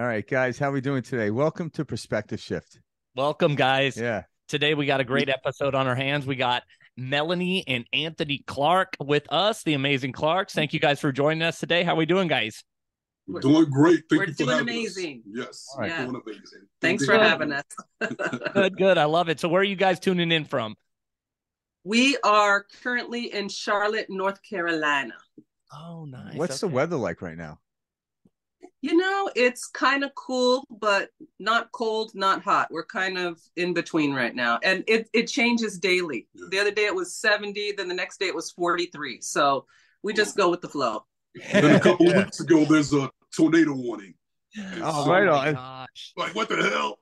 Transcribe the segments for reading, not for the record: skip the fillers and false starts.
All right, guys, how we doing today? Welcome to Perspective Shift. Welcome, guys. Yeah. Today we got a great episode on our hands. We got Melanie and Anthony Clark with us, the amazing Clarks. Thank you guys for joining us today. How we doing, guys? We're doing great. Thank We're you for doing having amazing. us. Yes, All right. Yeah. doing amazing. Thanks Doing for great. having us. Good. I love it. So where are you guys tuning in from? We are currently in Charlotte, North Carolina. Oh, nice. What's the weather like right now? You know, it's kind of cool, but not cold, not hot. We're kind of in between right now. And it changes daily. Yeah. The other day it was 70, then the next day it was 43. So we just go with the flow. And then a couple of weeks ago, there's a tornado warning. Oh, Oh right my on. gosh. Like, what the hell?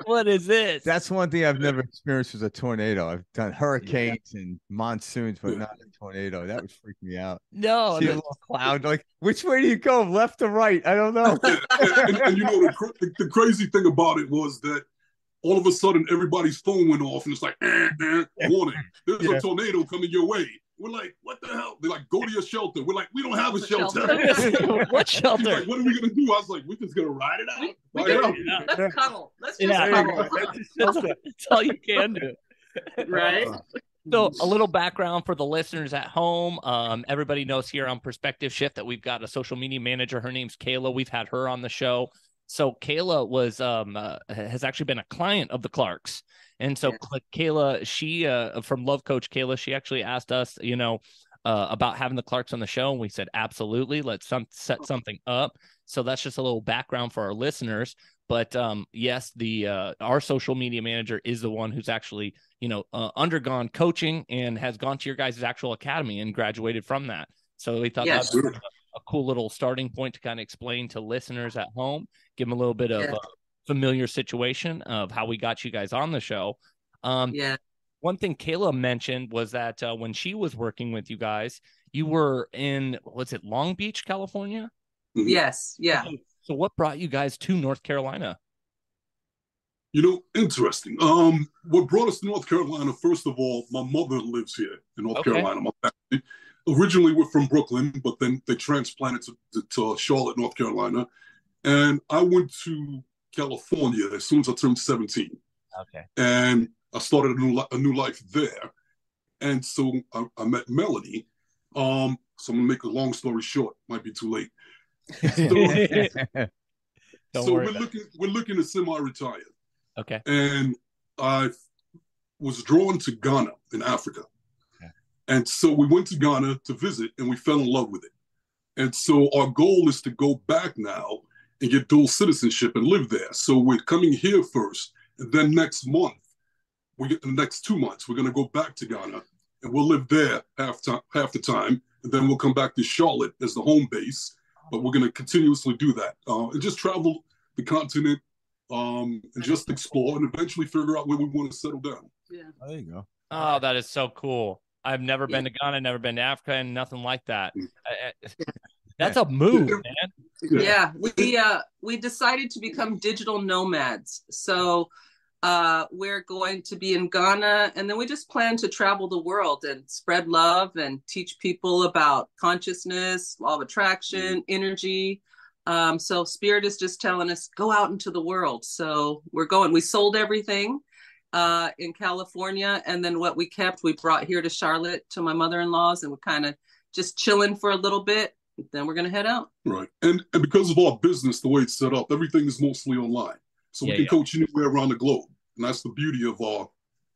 What is this? That's one thing I've never experienced was a tornado. I've done hurricanes and monsoons, but not a tornado. That would freak me out. No. See a little cloud, like, which way do you go, left or right? I don't know. And you know, the crazy thing about it was that all of a sudden, everybody's phone went off, and it's like, warning, there's a tornado coming your way. We're like, what the hell? They're like, go to your shelter. We're like, we don't have a shelter. What shelter? Like, what are we going to do? I was like, we're just going to ride it out. Let's cuddle. Let's just Yeah. cuddle. That's all you can do. Right? So a little background for the listeners at home. Everybody knows here on Perspective Shift that we've got a social media manager. Her name's Kayla. We've had her on the show. So Kayla was has actually been a client of the Clarks. And so Kayla, she from Love Coach Kayla, she actually asked us, about having the Clarks on the show. And we said, absolutely, let's set something up. So that's just a little background for our listeners. But yes, our social media manager is the one who's actually, undergone coaching and has gone to your guys' actual academy and graduated from that. So we thought that was a cool little starting point to kind of explain to listeners at home, give them a little bit of a familiar situation of how we got you guys on the show. One thing Kayla mentioned was that when she was working with you guys, you were in, was it Long Beach, California? Mm-hmm. Yes. Yeah. So what brought you guys to North Carolina? Interesting. What brought us to North Carolina, first of all, my mother lives here in North Carolina. My family. Originally, we're from Brooklyn, but then they transplanted to Charlotte, North Carolina. And I went to California as soon as I turned 17. Okay. And I started a new life there. And so I met Melanie. So I'm going to make a long story short. Might be too late. So we're looking at semi-retired. Okay. And I was drawn to Ghana in Africa. Okay. And so we went to Ghana to visit and we fell in love with it. And so our goal is to go back now and get dual citizenship and live there. So we're coming here first. And then next month, the next 2 months, we're going to go back to Ghana and we'll live there half the time. And then we'll come back to Charlotte as the home base. But we're going to continuously do that and just travel the continent and just explore and eventually figure out where we want to settle down. Yeah. There you go. Oh, that is so cool. I've never been to Ghana, never been to Africa, and nothing like that. That's a move, man. Yeah. We decided to become digital nomads. So we're going to be in Ghana, and then we just plan to travel the world and spread love and teach people about consciousness, law of attraction, energy. So Spirit is just telling us, go out into the world. So we're going. We sold everything in California, and then what we kept, we brought here to Charlotte to my mother-in-law's, and we're kind of just chilling for a little bit. Then we're going to head out. Right. And because of our business, the way it's set up, everything is mostly online. So we can coach anywhere around the globe. And that's the beauty of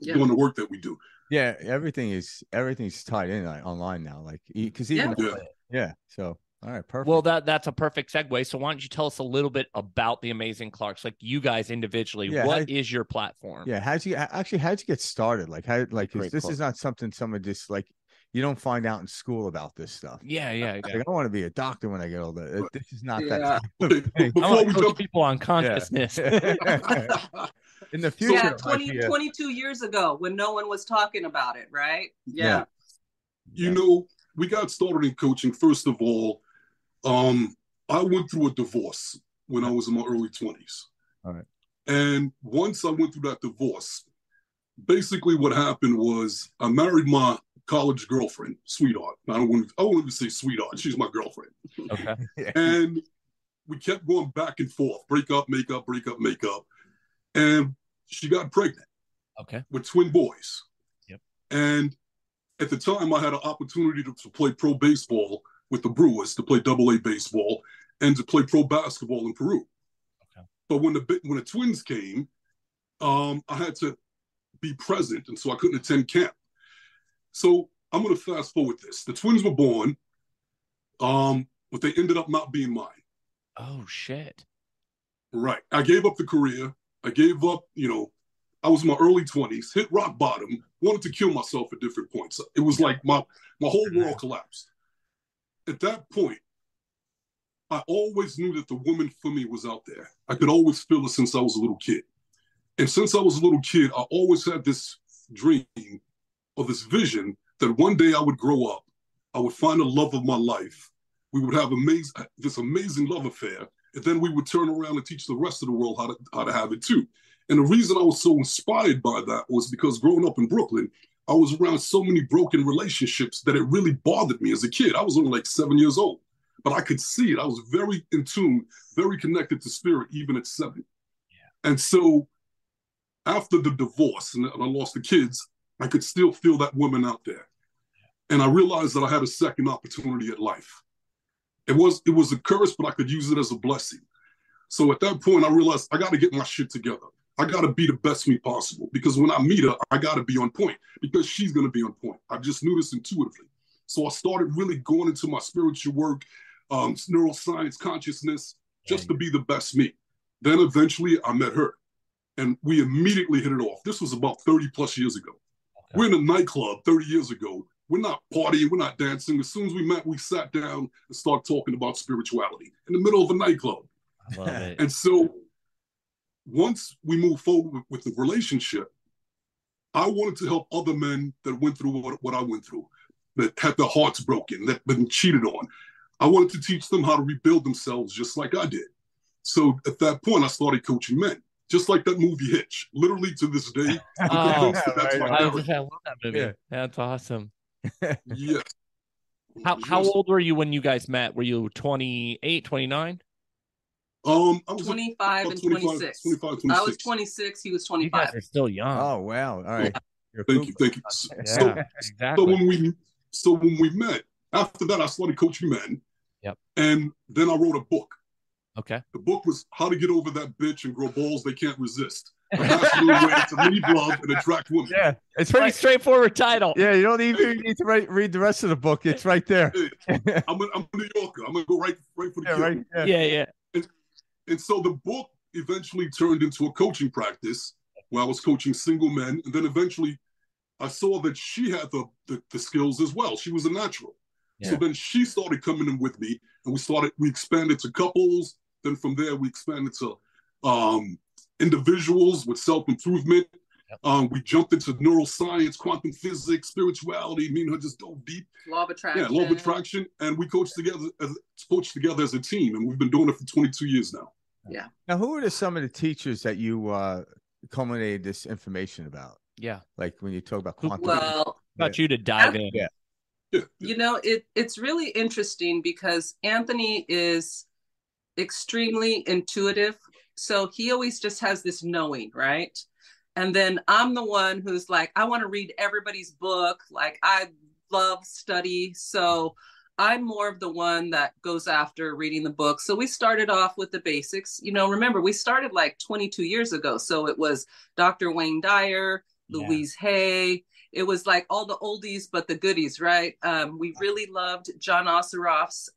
doing the work that we do. Yeah, everything's tied in online now. Like, because even so all right, perfect. Well, that's a perfect segue. So why don't you tell us a little bit about the Amazing Clarks, like you guys individually? What is your platform? Yeah, how'd you get started? This is not something someone just like. You don't find out in school about this stuff. Yeah. Like, I want to be a doctor when I get older. This is not that. Before we coach people on consciousness. In the future, 22 years ago when no one was talking about it, right? Yeah. We got started in coaching. First of all, I went through a divorce when I was in my early 20s. All right. And once I went through that divorce, basically what happened was I married my college girlfriend, sweetheart. I wouldn't even say sweetheart. She's my girlfriend. Okay. And we kept going back and forth, break up, make up, break up, make up. And she got pregnant. Okay. With twin boys. Yep. And at the time, I had an opportunity to play pro baseball with the Brewers, to play AA baseball, and to play pro basketball in Peru. Okay. But when the twins came, I had to be present, and so I couldn't attend camp. So I'm going to fast forward this. The twins were born, but they ended up not being mine. Oh, shit. Right. I gave up the career. I gave up, I was in my early 20s, hit rock bottom, wanted to kill myself at different points. It was like my whole world collapsed. At that point, I always knew that the woman for me was out there. I could always feel it since I was a little kid. And since I was a little kid, I always had this dream or this vision that one day I would grow up, I would find the love of my life. We would have this amazing love affair, and then we would turn around and teach the rest of the world how to have it too. And the reason I was so inspired by that was because growing up in Brooklyn, I was around so many broken relationships that it really bothered me as a kid. I was only like 7 years old, but I could see it. I was very in tune, very connected to spirit, even at 7. Yeah. And so after the divorce and I lost the kids, I could still feel that woman out there. Yeah. And I realized that I had a second opportunity at life. It was a curse, but I could use it as a blessing. So at that point, I realized I got to get my shit together. I got to be the best me possible, because when I meet her, I got to be on point, because she's going to be on point. I just knew this intuitively. So I started really going into my spiritual work, neuroscience, consciousness, just to be the best me. Then eventually I met her, and we immediately hit it off. This was about 30 plus years ago. Okay. We're in a nightclub 30 years ago. We're not partying, we're not dancing. As soon as we met, we sat down and started talking about spirituality in the middle of a nightclub. I love it. And so once we moved forward with the relationship, I wanted to help other men that went through what I went through, that had their hearts broken, that been cheated on. I wanted to teach them how to rebuild themselves just like I did. So at that point, I started coaching men, just like that movie Hitch. Literally to this day, I love that movie. Yeah. That's awesome. Yeah. How old were you when you guys met? Were you 28, 29? I was 25 and 26. 25, 26. I was 26. He was 25. You guys are still young. Oh, wow. All right. Yeah. Thank you. Yeah, exactly. So when we met, after that, I started coaching men. Yep. And then I wrote a book. Okay. The book was How to Get Over That Bitch and Grow Balls They Can't Resist. A masterly way to leave love and attract women. Yeah, it's pretty straightforward title. Yeah, you don't even need to read the rest of the book. It's right there. I'm a New Yorker. I'm gonna go right for the kill. Right, yeah. And so the book eventually turned into a coaching practice where I was coaching single men, and then eventually I saw that she had the skills as well. She was a natural. Yeah. So then she started coming in with me, and we expanded to couples. Then from there we expanded to individuals with self-improvement. Yep. We jumped into neuroscience, quantum physics, spirituality. Me and her just dove deep. Law of attraction. Yeah, law of attraction. And we coached together as a team. And we've been doing it for 22 years now. Yeah. Now, who are some of the teachers that you culminated this information about? Yeah. Like when you talk about quantum. Well, about you to dive in. Yeah. You know, it's really interesting because Anthony is extremely intuitive. So he always just has this knowing, right? And then I'm the one who's like, I want to read everybody's book. Like, I love study. So I'm more of the one that goes after reading the book. So we started off with the basics. You know, remember, we started like 22 years ago. So it was Dr. Wayne Dyer, Louise Hay. It was like all the oldies, but the goodies, right? We really loved John Osseroff's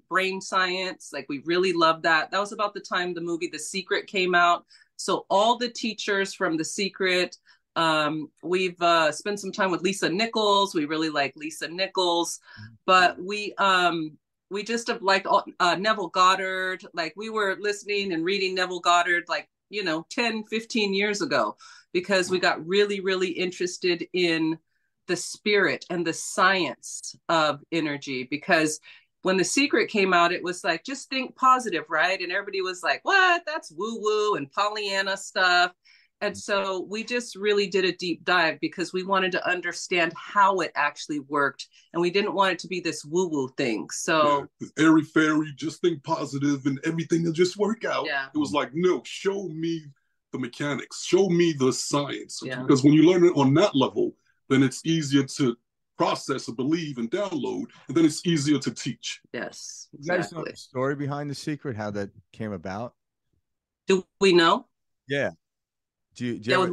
brain science. Like, we really loved that. That was about the time the movie The Secret came out. So all the teachers from The Secret, we've spent some time with Lisa Nichols. We really like Lisa Nichols, but we just have liked Neville Goddard. Like, we were listening and reading Neville Goddard, like, 10, 15 years ago, because we got really, really interested in the spirit and the science of energy. Because when The Secret came out, it was like, just think positive, right? And everybody was like, what? That's woo-woo and Pollyanna stuff. And so we just really did a deep dive because we wanted to understand how it actually worked. And we didn't want it to be this woo-woo thing. So airy fairy, just think positive and everything will just work out. Yeah. It was like, no, show me the mechanics, show me the science. Yeah. Because when you learn it on that level, then it's easier to process and believe and download, and then it's easier to teach. Yes, exactly. You guys know the story behind the secret, how that came about? Do we know? Yeah. Do you yeah, ever...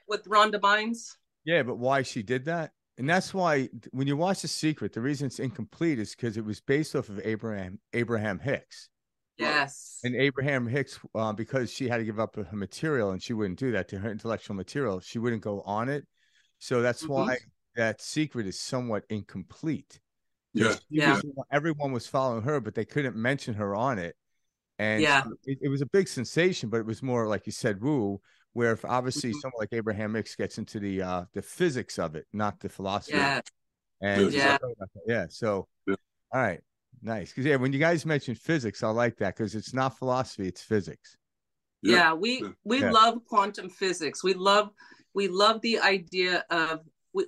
with Rhonda Bynes? Yeah, but why she did that? And that's why when you watch The Secret, the reason it's incomplete is because it was based off of Abraham Hicks. Yes. And Abraham Hicks, because she had to give up her material, and she wouldn't do that to her intellectual material, she wouldn't go on it. So that's why that secret is somewhat incomplete. Yeah. Everyone was following her, but they couldn't mention her on it. And so it was a big sensation, but it was more, like you said, woo, where if obviously someone like Abraham Hicks gets into the physics of it, not the philosophy. Yeah. And so all right, nice. Because when you guys mention physics, I like that because it's not philosophy, it's physics. We love quantum physics. We love the idea of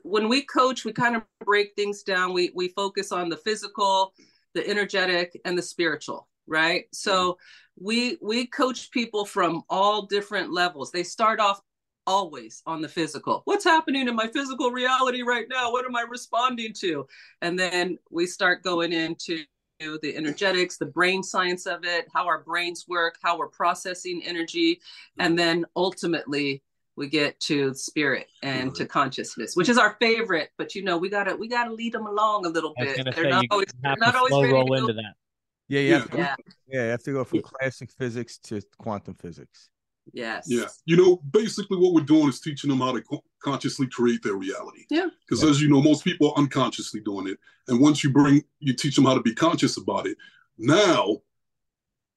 when we coach, we kind of break things down. We focus on the physical, the energetic, and the spiritual. Right. So we coach people from all different levels. They start off always on the physical. What's happening in my physical reality right now? What am I responding to? And then we start going into the energetics, the brain science of it, how our brains work, how we're processing energy. And then ultimately we get to spirit and to consciousness, which is our favorite. But we gotta lead them along a little bit. They're not always ready to roll into that. You have to go from classic physics to quantum physics. Yes. Yeah. Basically what we're doing is teaching them how to consciously create their reality. Yeah. Because as you know, most people are unconsciously doing it. And once you teach them how to be conscious about it, now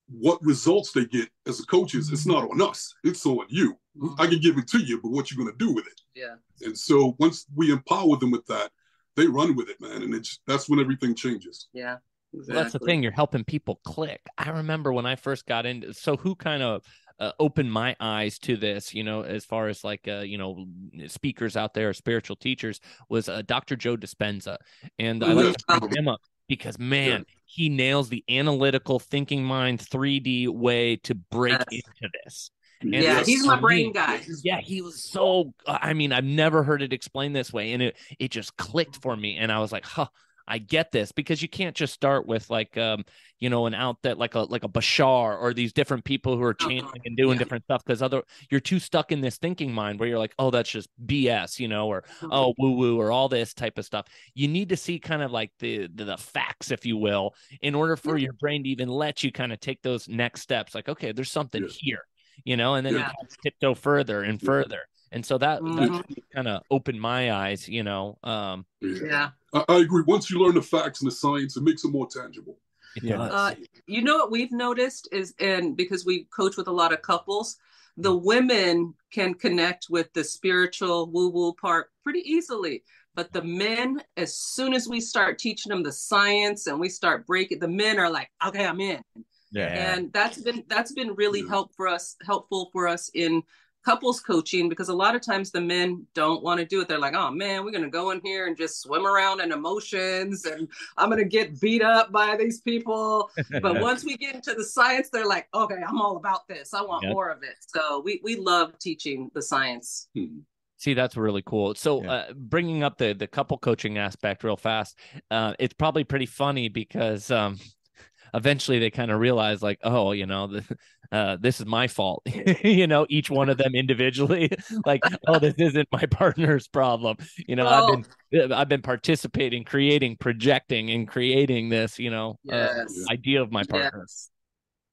what results they get as a coaches, it's not on us. It's on you. I can give it to you, but what you're going to do with it. Yeah. And so once we empower them with that, they run with it, man. And that's when everything changes. Yeah. Exactly. Well, that's the thing. You're helping people click. I remember when I first got into, so who kind of opened my eyes to this, as far as like, speakers out there, spiritual teachers, was Dr. Joe Dispenza. And I like to bring him up because, man, he nails the analytical thinking mind 3D way to break into this. And he's my brain guy. Yeah, he was so, I've never heard it explained this way. And it just clicked for me. And I was like, I get this, because you can't just start with like, an outfit like a Bashar or these different people who are channeling and doing different stuff, because you're too stuck in this thinking mind where you're like, oh, that's just BS, or oh, woo woo, or all this type of stuff. You need to see kind of like the facts, if you will, in order for your brain to even let you kind of take those next steps. Like, okay, there's something here, and then you kind of tiptoe further and further. And so that kind of opened my eyes, I agree. Once you learn the facts and the science, it makes it more tangible. It does. What we've noticed is, and because we coach with a lot of couples, the women can connect with the spiritual woo-woo part pretty easily. But the men, as soon as we start teaching them the science and we start breaking, the men are like, okay, I'm in. Yeah. And that's been really helpful for us in couples coaching, because a lot of times the men don't want to do it. They're like, oh man, we're going to go in here and just swim around in emotions and I'm going to get beat up by these people. But once we get into the science, they're like, okay, I'm all about this. I want more of it. So we love teaching the science. See, that's really cool. So bringing up the couple coaching aspect real fast, it's probably pretty funny because eventually they kind of realize like, oh, this is my fault, each one of them individually, like, oh, this isn't my partner's problem. I've been participating, creating, projecting, and creating this, idea of my partner. Yes.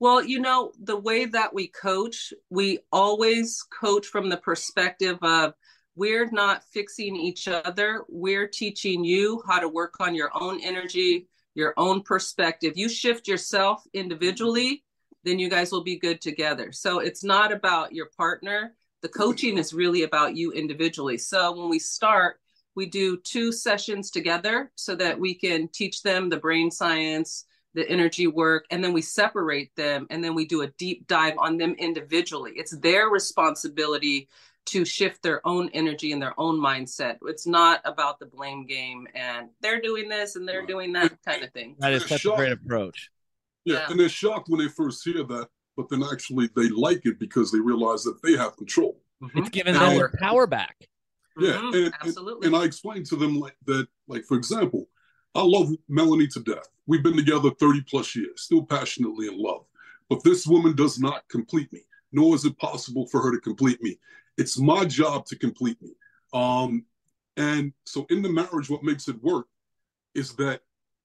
Well, the way that we coach, we always coach from the perspective of, we're not fixing each other. We're teaching you how to work on your own energy, your own perspective. You shift yourself individually, then you guys will be good together. So it's not about your partner. The coaching is really about you individually. So when we start, we do 2 sessions together so that we can teach them the brain science, the energy work, and then we separate them, and then we do a deep dive on them individually. It's their responsibility to shift their own energy and their own mindset. It's not about the blame game and they're doing this and they're doing that kind of thing. That is such a great approach. Yeah, and they're shocked when they first hear that, but then actually they like it because they realize that they have control. It's giving them their power back. Yeah, absolutely. And I explained to them like for example, I love Melanie to death. We've been together 30 plus years, still passionately in love. But this woman does not complete me, nor is it possible for her to complete me. It's my job to complete me. And so in the marriage, what makes it work is that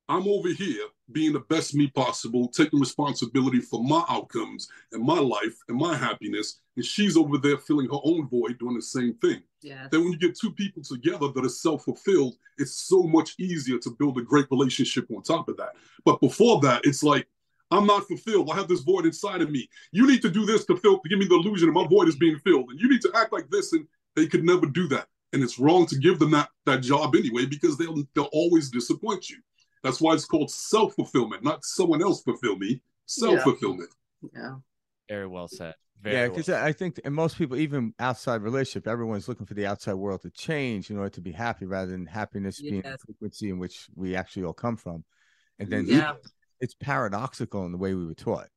I'm over here being the best me possible, taking responsibility for my outcomes and my life and my happiness. And she's over there filling her own void, doing the same thing. Yes. Then when you get two people together that are self-fulfilled, it's so much easier to build a great relationship on top of that. But before that, it's like, I'm not fulfilled. I have this void inside of me. You need to do this to give me the illusion that my void is being filled. And you need to act like this. And they could never do that. And it's wrong to give them that job anyway, because they'll always disappoint you. That's why it's called self-fulfillment, not someone else fulfill me, self-fulfillment. Yeah. Very well said. Because I think, and most people, even outside relationship, everyone's looking for the outside world to change in order to be happy, rather than happiness being the frequency in which we actually all come from. And then it's paradoxical in the way we were taught.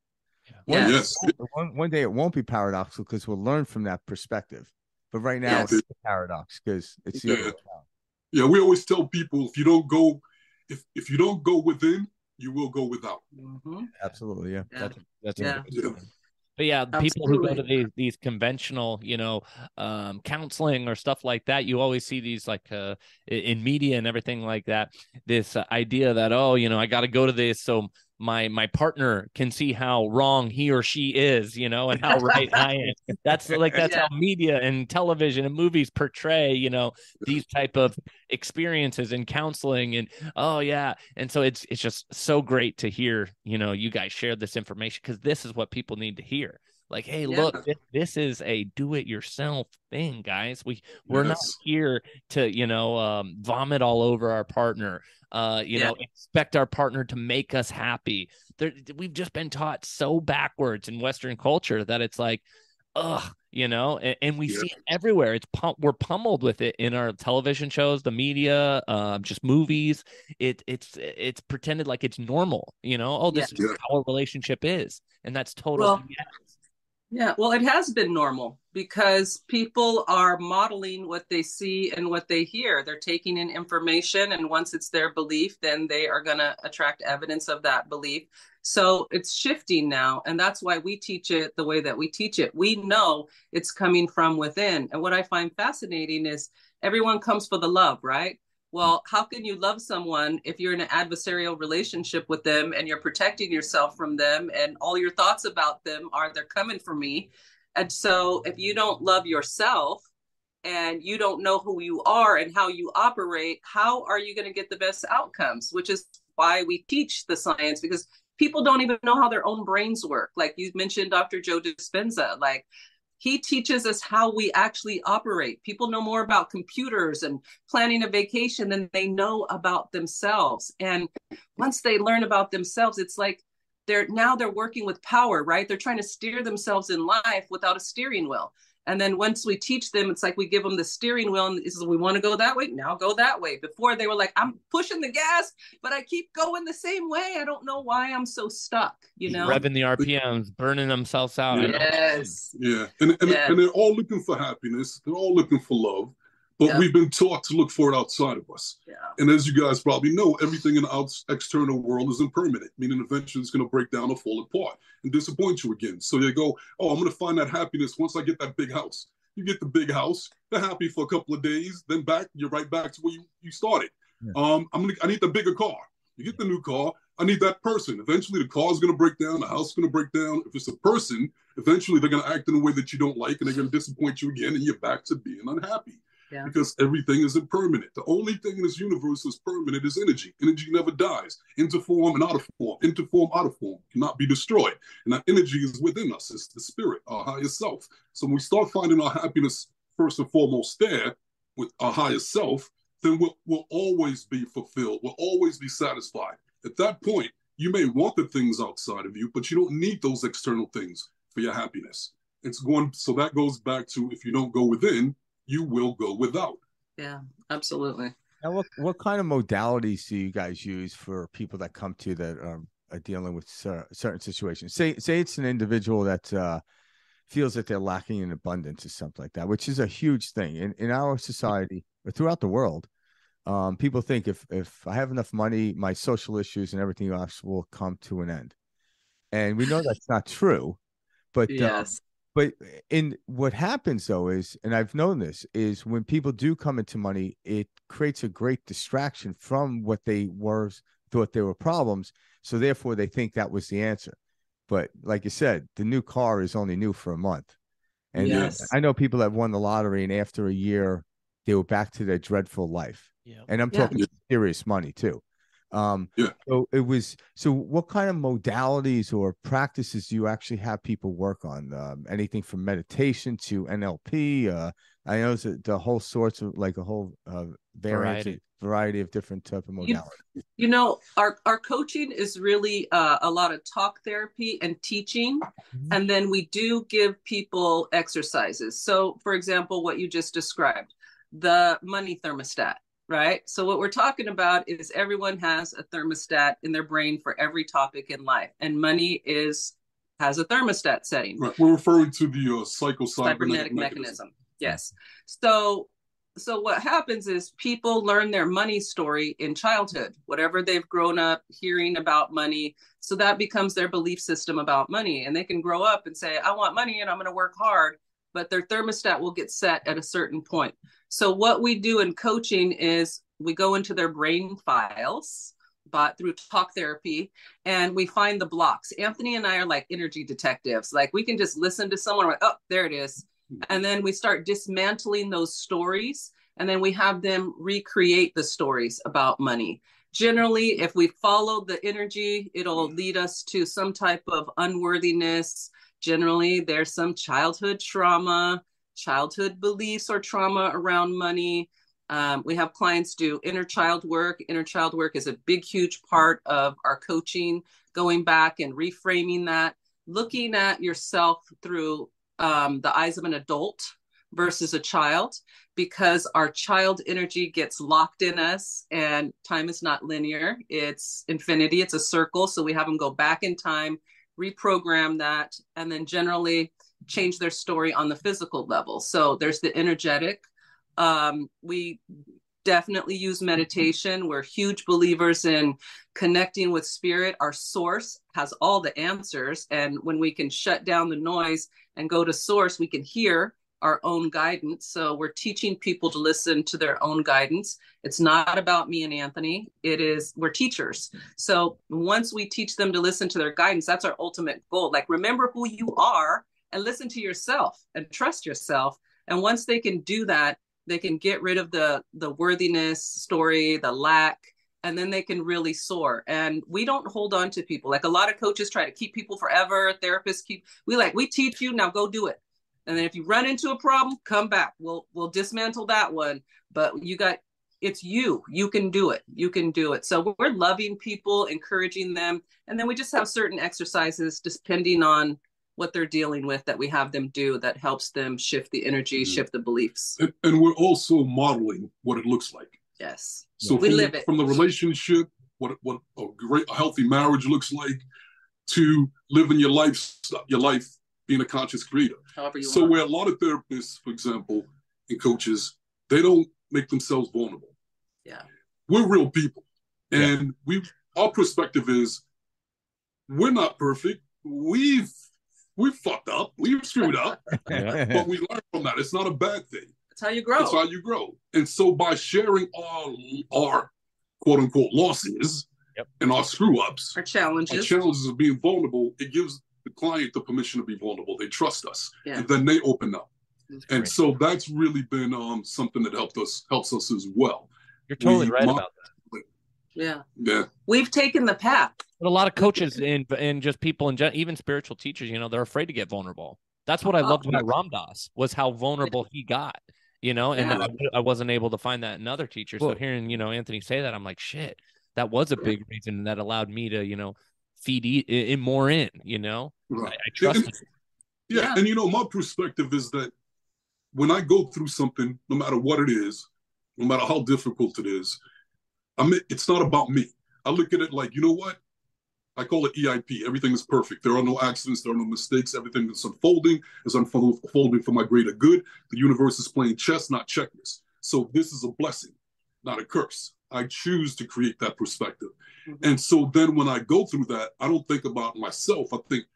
One day it won't be paradoxical because we'll learn from that perspective. But right now it's a paradox because it's the other way around. Yeah, we always tell people if you don't go within, you will go without. Mm-hmm. Absolutely, yeah. That's But yeah, people who go to these conventional, counseling or stuff like that, you always see these like in media and everything like that. This idea that, I got to go to this so my partner can see how wrong he or she is, and how right I am. That's how media and television and movies portray, these type of experiences in counseling. And and so it's just so great to hear, you guys share this information, because this is what people need to hear. Like, hey, look, this is a do-it-yourself thing, guys. We're not here to, vomit all over our partner, expect our partner to make us happy. We've just been taught so backwards in Western culture that it's like, and we see it everywhere. We're pummeled with it in our television shows, the media, just movies. It's pretended like it's normal, this is how a relationship is. And that's totally Yeah, well, it has been normal because people are modeling what they see and what they hear. They're taking in information, and once it's their belief, then they are going to attract evidence of that belief. So it's shifting now, and that's why we teach it the way that we teach it. We know it's coming from within. And what I find fascinating is everyone comes for the love, right? Well, how can you love someone if you're in an adversarial relationship with them and you're protecting yourself from them and all your thoughts about them are they're coming for me? And so if you don't love yourself and you don't know who you are and how you operate, how are you going to get the best outcomes? Which is why we teach the science, because people don't even know how their own brains work. Like you mentioned, Dr. Joe Dispenza, he teaches us how we actually operate. People know more about computers and planning a vacation than they know about themselves. And once they learn about themselves, it's like they're working with power, right? They're trying to steer themselves in life without a steering wheel. And then once we teach them, it's like we give them the steering wheel and this is, we want to go that way. Now go that way. Before they were like, I'm pushing the gas, but I keep going the same way. I don't know why I'm so stuck, Revving the RPMs, burning themselves out. Yes. Yeah. And they're all looking for happiness. They're all looking for love. But we've been taught to look for it outside of us. Yeah. And as you guys probably know, everything in the external world is impermanent, meaning eventually it's going to break down or fall apart and disappoint you again. So they go, I'm going to find that happiness once I get that big house. You get the big house, they're happy for a couple of days, then you're right back to where you started. Yeah. I need the bigger car. You get the new car, I need that person. Eventually the car is going to break down, the house is going to break down. If it's a person, eventually they're going to act in a way that you don't like and they're going to disappoint you again and you're back to being unhappy. Yeah. Because everything is impermanent. The only thing in this universe that's permanent is energy. Energy never dies. Into form and out of form. Into form, out of form. Cannot be destroyed. And that energy is within us. It's the spirit, our higher self. So when we start finding our happiness first and foremost there with our higher self, then we'll always be fulfilled. We'll always be satisfied. At that point, you may want the things outside of you, but you don't need those external things for your happiness. So that goes back to, if you don't go within, you will go without. Yeah, absolutely. Now, what kind of modalities do you guys use for people that come to you that are dealing with certain situations? Say it's an individual that feels that they're lacking in abundance or something like that, which is a huge thing in our society or throughout the world. People think if I have enough money, my social issues and everything else will come to an end, and we know that's not true. But yes. But in what happens though is, and I've known this, is when people do come into money, it creates a great distraction from what they thought they were problems. So therefore they think that was the answer. But like you said, the new car is only new for a month. And yes. I know people that won the lottery and after a year, they were back to their dreadful life. Yeah. And I'm talking serious money too. So what kind of modalities or practices do you actually have people work on? Anything from meditation to NLP? I know the whole sorts of, like a whole variety of different type of modalities. You know, our coaching is really a lot of talk therapy and teaching. Mm-hmm. And then we do give people exercises. So for example, what you just described, the money thermostat. Right. So what we're talking about is everyone has a thermostat in their brain for every topic in life, and money has a thermostat setting. Right. We're referring to the cybernetic mechanism. Yes. So what happens is people learn their money story in childhood, whatever they've grown up hearing about money. So that becomes their belief system about money, and they can grow up and say, I want money and I'm going to work hard, but their thermostat will get set at a certain point. So what we do in coaching is we go into their brain files, but through talk therapy, and we find the blocks. Anthony and I are like energy detectives. Like we can just listen to someone, like, oh, there it is. And then we start dismantling those stories, and then we have them recreate the stories about money. Generally, if we follow the energy, it'll lead us to some type of unworthiness. Generally, there's some childhood trauma, childhood beliefs or trauma around money. We have clients do inner child work. Inner child work is a big, huge part of our coaching, going back and reframing that, looking at yourself through the eyes of an adult versus a child, because our child energy gets locked in us, and time is not linear. It's infinity. It's a circle. So we have them go back in time, reprogram that, and then generally change their story on the physical level. So there's the energetic. We definitely use meditation. We're huge believers in connecting with spirit. Our source has all the answers. And when we can shut down the noise and go to source, we can hear our own guidance. So we're teaching people to listen to their own guidance. It's not about me and Anthony. We're teachers. So once we teach them to listen to their guidance, that's our ultimate goal. Like, remember who you are and listen to yourself and trust yourself. And once they can do that, they can get rid of the worthiness story, the lack, and then they can really soar. And we don't hold on to people. Like a lot of coaches try to keep people forever. Therapists we teach you, now go do it. And then if you run into a problem, come back. We'll dismantle that one. But it's you. You can do it. You can do it. So we're loving people, encouraging them. And then we just have certain exercises depending on what they're dealing with that we have them do that helps them shift the energy, shift the beliefs. And we're also modeling what it looks like. Yes. So we live it. From the relationship, what a healthy marriage looks like, to living your life being a conscious creator. However you want. So where a lot of therapists, for example, and coaches, they don't make themselves vulnerable. Yeah. We're real people. And our perspective is we're not perfect. We've fucked up. We've screwed up. But we learn from that. It's not a bad thing. That's how you grow. That's how you grow. And so by sharing our quote unquote losses and our screw ups, our challenges of being vulnerable, it gives the client the permission to be vulnerable. They trust us. And then they open up. And so that's really been something that helps us as well. You're totally right about that. Yeah. We've taken the path. But a lot of coaches and just people in even spiritual teachers, they're afraid to get vulnerable. That's what I loved about Ram Dass, was how vulnerable he got, and I wasn't able to find that in other teachers. So hearing, Anthony say that, I'm like, shit, that was a big reason that allowed me to, you know, feed in more in, you know, Right. I trust it. Yeah. And, you know, my perspective is that when I go through something, no matter what it is, no matter how difficult it is, it's not about me. I look at it like, you know what? I call it EIP. Everything is perfect. There are no accidents. There are no mistakes. Everything is unfolding for my greater good. The universe is playing chess, not checkers. So this is a blessing, not a curse. I choose to create that perspective. Mm-hmm. And so then when I go through that, I don't think about myself. I think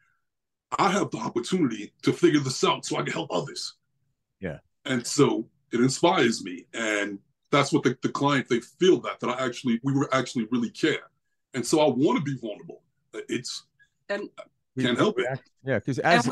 I have the opportunity to figure this out so I can help others. Yeah. And so it inspires me. And that's what the client, they feel that we actually really care. And so I want to be vulnerable. Can't help it. Yeah, because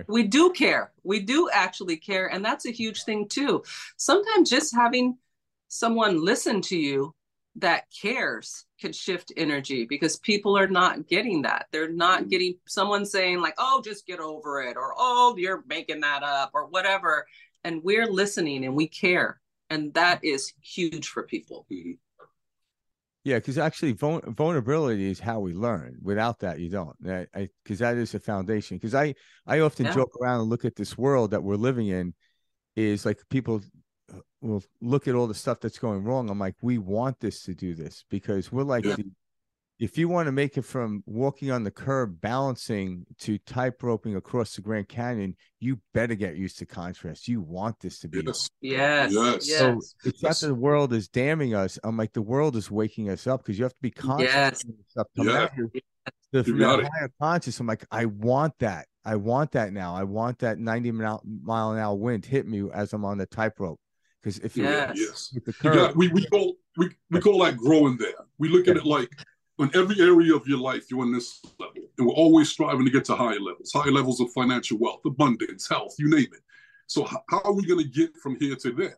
we do care. We do actually care, and that's a huge thing too. Sometimes just having someone listen to you that cares can shift energy, because people are not getting that. They're not getting someone saying like, "Oh, just get over it," or "Oh, you're making that up," or whatever. And we're listening and we care, and that is huge for people. Mm-hmm. Yeah, because actually vulnerability is how we learn. Without that, you don't. Because that is a foundation. Because I often joke around and look at this world that we're living in, is like people will look at all the stuff that's going wrong. I'm like, we want this to do this, because we're like, if you want to make it from walking on the curb, balancing, to tight roping across the Grand Canyon, you better get used to contrast. You want this to be. Yes. So it's not that the world is damning us. I'm like, the world is waking us up, because you have to be conscious of stuff coming out here. From that higher conscious, I'm like, I want that. I want that now. I want that 90-mile-an-hour wind hit me as I'm on the tightrope. Because if the curve, we call that growing there. We look at it like, in every area of your life, you're on this level, and we're always striving to get to higher levels of financial wealth, abundance, health, you name it. So how are we going to get from here to there?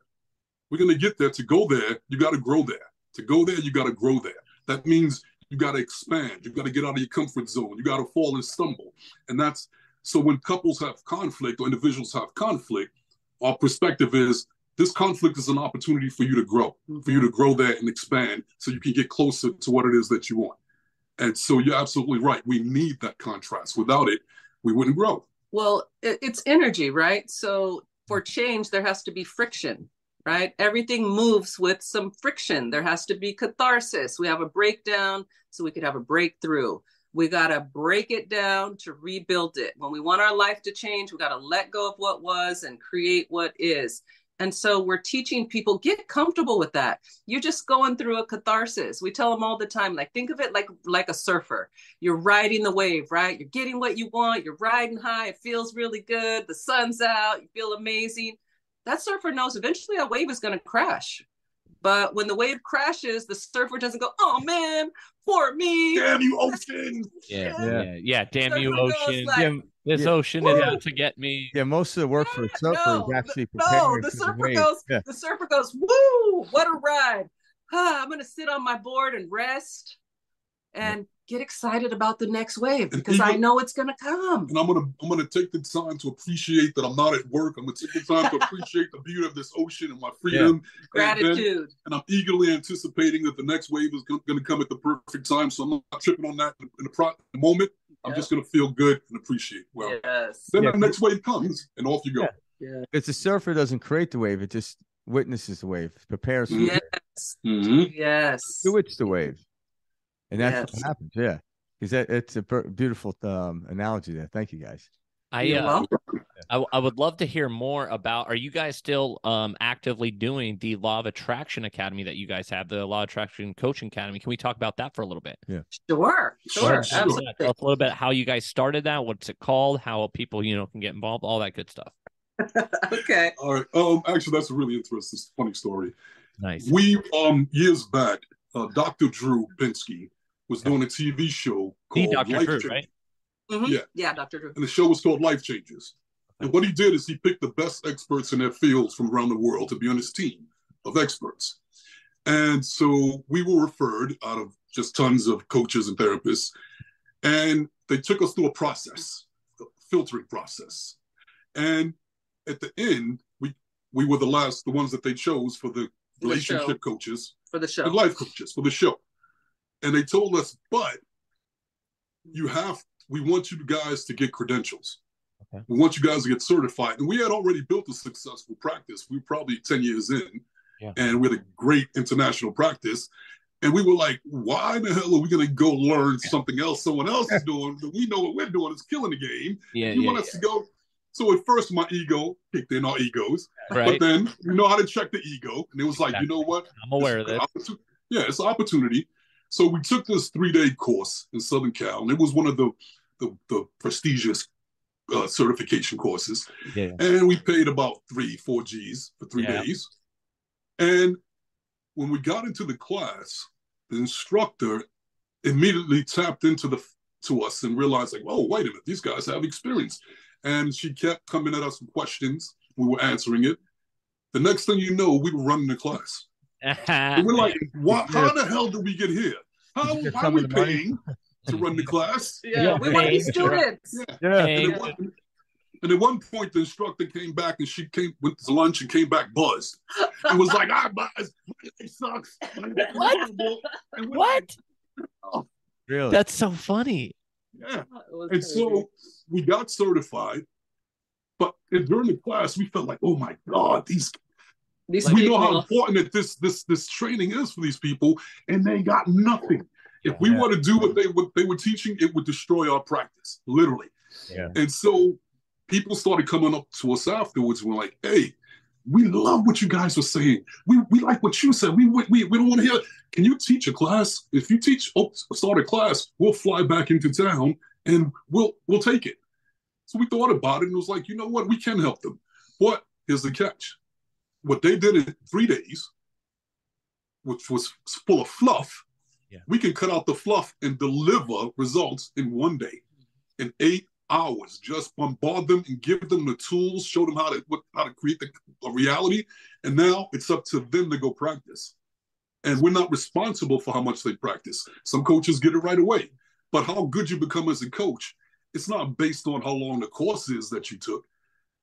We're going to get there. To go there, you got to grow there. To go there, you got to grow there. That means you got to expand. You got to get out of your comfort zone. You got to fall and stumble. And that's, so when couples have conflict or individuals have conflict, our perspective is, this conflict is an opportunity for you to grow, for you to grow there and expand, so you can get closer to what it is that you want. And so you're absolutely right. We need that contrast. Without it, we wouldn't grow. Well, it's energy, right? So for change, there has to be friction, right? Everything moves with some friction. There has to be catharsis. We have a breakdown, so we could have a breakthrough. We got to break it down to rebuild it. When we want our life to change, we got to let go of what was and create what is. And so we're teaching people, get comfortable with that. You're just going through a catharsis. We tell them all the time, like, think of it like a surfer. You're riding the wave, right? You're getting what you want. You're riding high. It feels really good. The sun's out. You feel amazing. That surfer knows eventually a wave is going to crash. But when the wave crashes, the surfer doesn't go, "Oh man, poor me. Damn you, ocean." Yeah. Damn you, ocean. Like, this ocean is out to get me. Yeah, most of the work for a surfer is actually preparing. The surfer goes, "Woo, what a ride. I'm going to sit on my board and rest and get excited about the next wave, because I know it's going to come. And I'm going to take the time to appreciate that I'm not at work. I'm going to take the time to appreciate the beauty of this ocean and my freedom. Gratitude. And I'm eagerly anticipating that the next wave is going to come at the perfect time. So I'm not tripping on that in the moment. I'm just going to feel good and appreciate. Well, then the next wave comes and off you go. Yeah. Because the surfer doesn't create the wave. It just witnesses the wave, prepares for it. Yes. It's the wave. And that's what happens. Yeah. Because it's a beautiful analogy there. Thank you, guys. I would love to hear more about, are you guys still actively doing the Law of Attraction Academy that you guys have, the Law of Attraction Coaching Academy? Can we talk about that for a little bit? Yeah. Sure. Absolutely. Tell us a little bit how you guys started that, what's it called, how people, can get involved, all that good stuff. Okay. All right. Actually, that's a really interesting, funny story. Nice. We, years back, Dr. Drew Binsky was doing a TV show called Dr. Life Drew, Changers. right? Mm-hmm. Yeah, Dr. Drew. And the show was called Life Changers. And what he did is he picked the best experts in their fields from around the world to be on his team of experts. And so we were referred out of just tons of coaches and therapists. And they took us through a process, a filtering process. And at the end, we were the ones that they chose for the relationship coaches. For the show. And life coaches for the show. And they told us, but we want you guys to get credentials. Okay. We want you guys to get certified. And we had already built a successful practice. We were probably 10 years in, and we had a great international practice. And we were like, why the hell are we going to go learn something else someone else is doing? We know what we're doing is killing the game. You want us to go. So at first, my ego kicked in, our egos. Right. But then we know how to check the ego. And it was like, you know what? I'm aware of this. It's an opportunity. So we took this 3-day course in Southern Cal. And it was one of the prestigious certification courses. Yeah. And we paid about 3-4 G's for 3 days. And when we got into the class, the instructor immediately tapped into to us and realized, like, oh, wait a minute, these guys have experience. And she kept coming at us with questions. We were answering it. The next thing you know, we were running the class. And we're like, how the hell did we get here? How are we paying to run the class? We want to be students. And at one point, the instructor came back and she went to lunch and came back buzzed. And was like, it sucks. What? Really? That's so funny. Yeah. And so we got certified. But during the class, we felt like, oh my God, we know how important that this training is for these people, and they got nothing. If we want to do what they were teaching, it would destroy our practice, literally. Yeah. And so people started coming up to us afterwards and were like, hey, we love what you guys were saying. We like what you said. We don't want to hear. Can you teach a class? If you start a class, we'll fly back into town and we'll take it. So we thought about it and was like, you know what? We can help them. But here's the catch. What they did in 3 days, which was full of fluff, we can cut out the fluff and deliver results in 1 day, in 8 hours. Just bombard them and give them the tools, show them how to create a reality. And now it's up to them to go practice. And we're not responsible for how much they practice. Some coaches get it right away. But how good you become as a coach, it's not based on how long the course is that you took.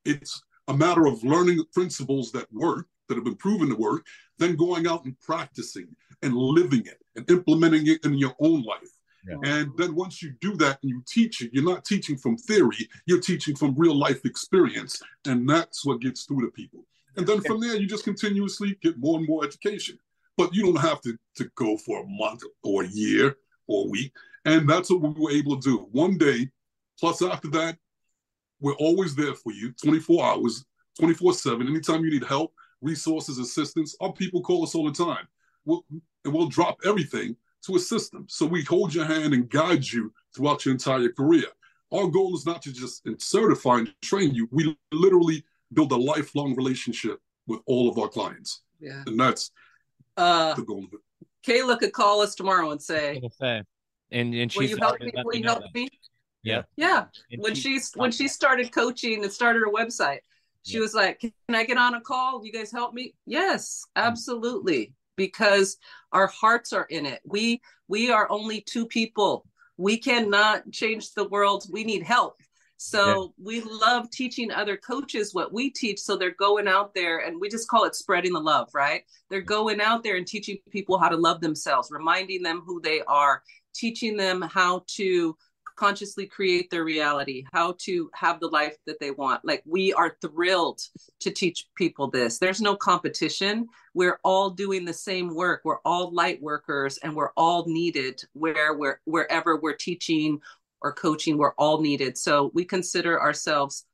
It's a matter of learning principles that work, that have been proven to work, then going out and practicing and living it and implementing it in your own life. Yeah. And then once you do that and you teach it, you're not teaching from theory, you're teaching from real life experience. And that's what gets through to people. And then from there, you just continuously get more and more education. But you don't have to go for a month or a year or a week. And that's what we were able to do. 1 day, plus after that, we're always there for you, 24 hours, 24/7. Anytime you need help, resources, assistance, our people call us all the time. We'll drop everything to assist them. So we hold your hand and guide you throughout your entire career. Our goal is not to just certify and train you. We literally build a lifelong relationship with all of our clients. Yeah. And that's the goal of it. Kayla could call us tomorrow and say, and will you help me? Will you help me? Yeah. Yeah. When she started coaching and started her website, she was like, can I get on a call? You guys help me? Yes, absolutely. Because our hearts are in it. We are only 2 people. We cannot change the world. We need help. So we love teaching other coaches what we teach. So they're going out there, and we just call it spreading the love, right? They're going out there and teaching people how to love themselves, reminding them who they are, teaching them how to consciously create their reality, how to have the life that they want. Like, we are thrilled to teach people this. There's no competition. We're all doing the same work. We're all light workers, and we're all needed wherever we're teaching or coaching, we're all needed. So we consider ourselves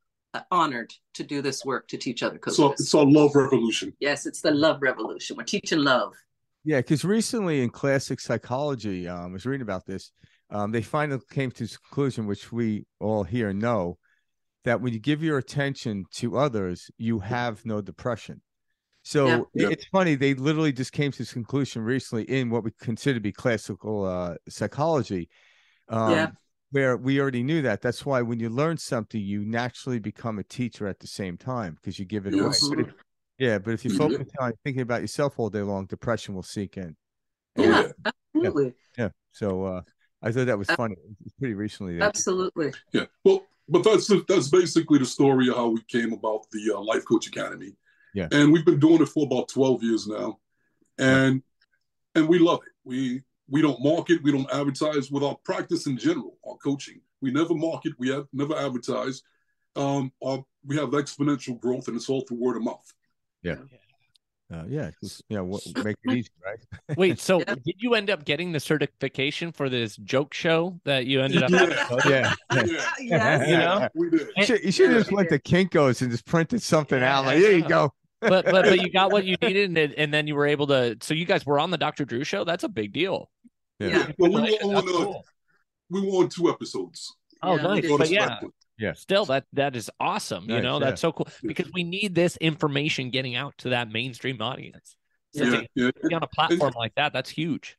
honored to do this work, to teach other coaches. So it's our love revolution. Yes, it's the love revolution. We're teaching love. Yeah, because recently in classic psychology, I was reading about this. They finally came to this conclusion, which we all here know, that when you give your attention to others, you have no depression. So it's funny. They literally just came to this conclusion recently in what we consider to be classical psychology, where we already knew that. That's why when you learn something, you naturally become a teacher at the same time because you give it away. But if you focus on thinking about yourself all day long, depression will sink in. Yeah, absolutely. Yeah. So I thought that was funny. It's pretty recently. Absolutely. Yeah. Well, but that's basically the story of how we came about the Life Coach Academy. Yeah. And we've been doing it for about 12 years now, and we love it. We don't market, we don't advertise. With our practice in general, our coaching, we never market, we have never advertise. We have exponential growth, and it's all through word of mouth. Yeah. Make it easy, right? Wait, so did you end up getting the certification for this joke show that you ended up? Yeah. We did. You should have just went to Kinko's and just printed something out. Like, here you go. but you got what you needed, and then you were able to. So you guys were on the Dr. Drew show. That's a big deal. Yeah. Well, we were on 2 episodes. Oh, nice. But yeah. Still, that is awesome. Nice, that's so cool because we need this information getting out to that mainstream audience. So to be on a platform like that, that's huge.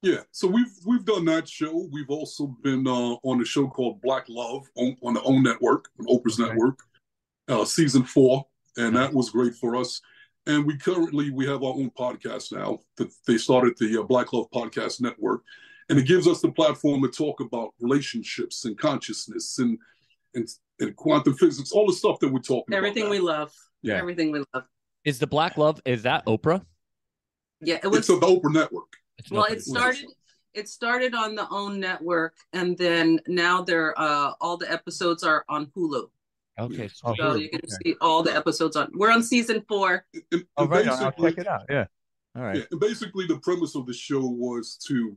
Yeah. So we've done that show. We've also been on a show called Black Love on the OWN network, on Oprah's network, season 4. And that was great for us. And we have our own podcast now. They started the Black Love Podcast Network. And it gives us the platform to talk about relationships and consciousness and quantum physics, all the stuff that we're talking Everything about. We love. Yeah. Everything we love. Is the Black Love, is that Oprah? Yeah. It's on the Oprah network. It started on the OWN network, and then now all the episodes are on Hulu. Okay, so you can see all the episodes we're on season 4. Right, I'll check it out. Yeah. All right. Yeah, and basically the premise of the show was to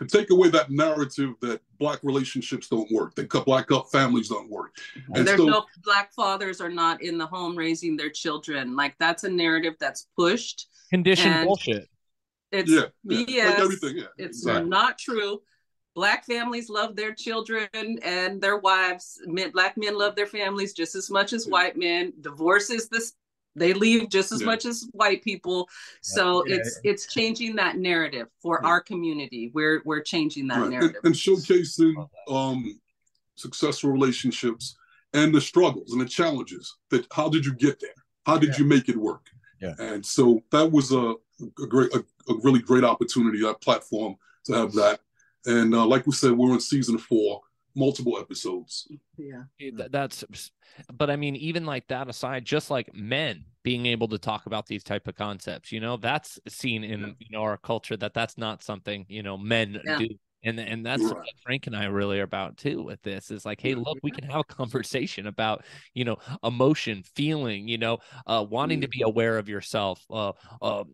take away that narrative that Black relationships don't work, that Black families don't work. And there's no Black fathers are not in the home raising their children. Like, that's a narrative that's pushed. Conditioned bullshit. It's BS. Like everything, It's not true. Black families love their children and their wives. Black men love their families just as much as white men. Divorce is they leave just as much as white people. So it's changing that narrative for our community. We're changing that narrative. And showcasing successful relationships and the struggles and the challenges. How did you get there? How did you make it work? Yeah. And so that was a really great opportunity, that platform, to have that. And like we said, we're on season 4, multiple episodes. Yeah. But I mean, even like that aside, just like men being able to talk about these type of concepts, that's seen in our culture, that's not something men do. And that's what Frank and I really are about too with this, is like, hey, look, we can have a conversation about emotion, feeling, wanting to be aware of yourself,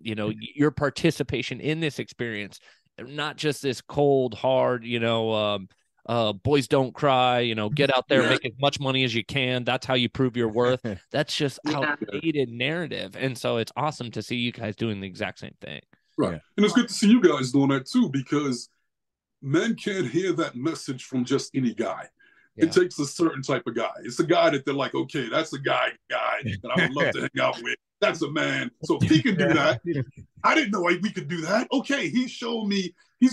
your participation in this experience. Not just this cold, hard, boys don't cry, get out there, make as much money as you can. That's how you prove your worth. That's just outdated narrative. And so it's awesome to see you guys doing the exact same thing. Right. Yeah. And it's good to see you guys doing that too, because men can't hear that message from just any guy. Yeah. It takes a certain type of guy. It's a guy that they're like, okay, that's a guy that I would love to hang out with. That's a man. So if he can do that, I didn't know we could do that. Okay, he's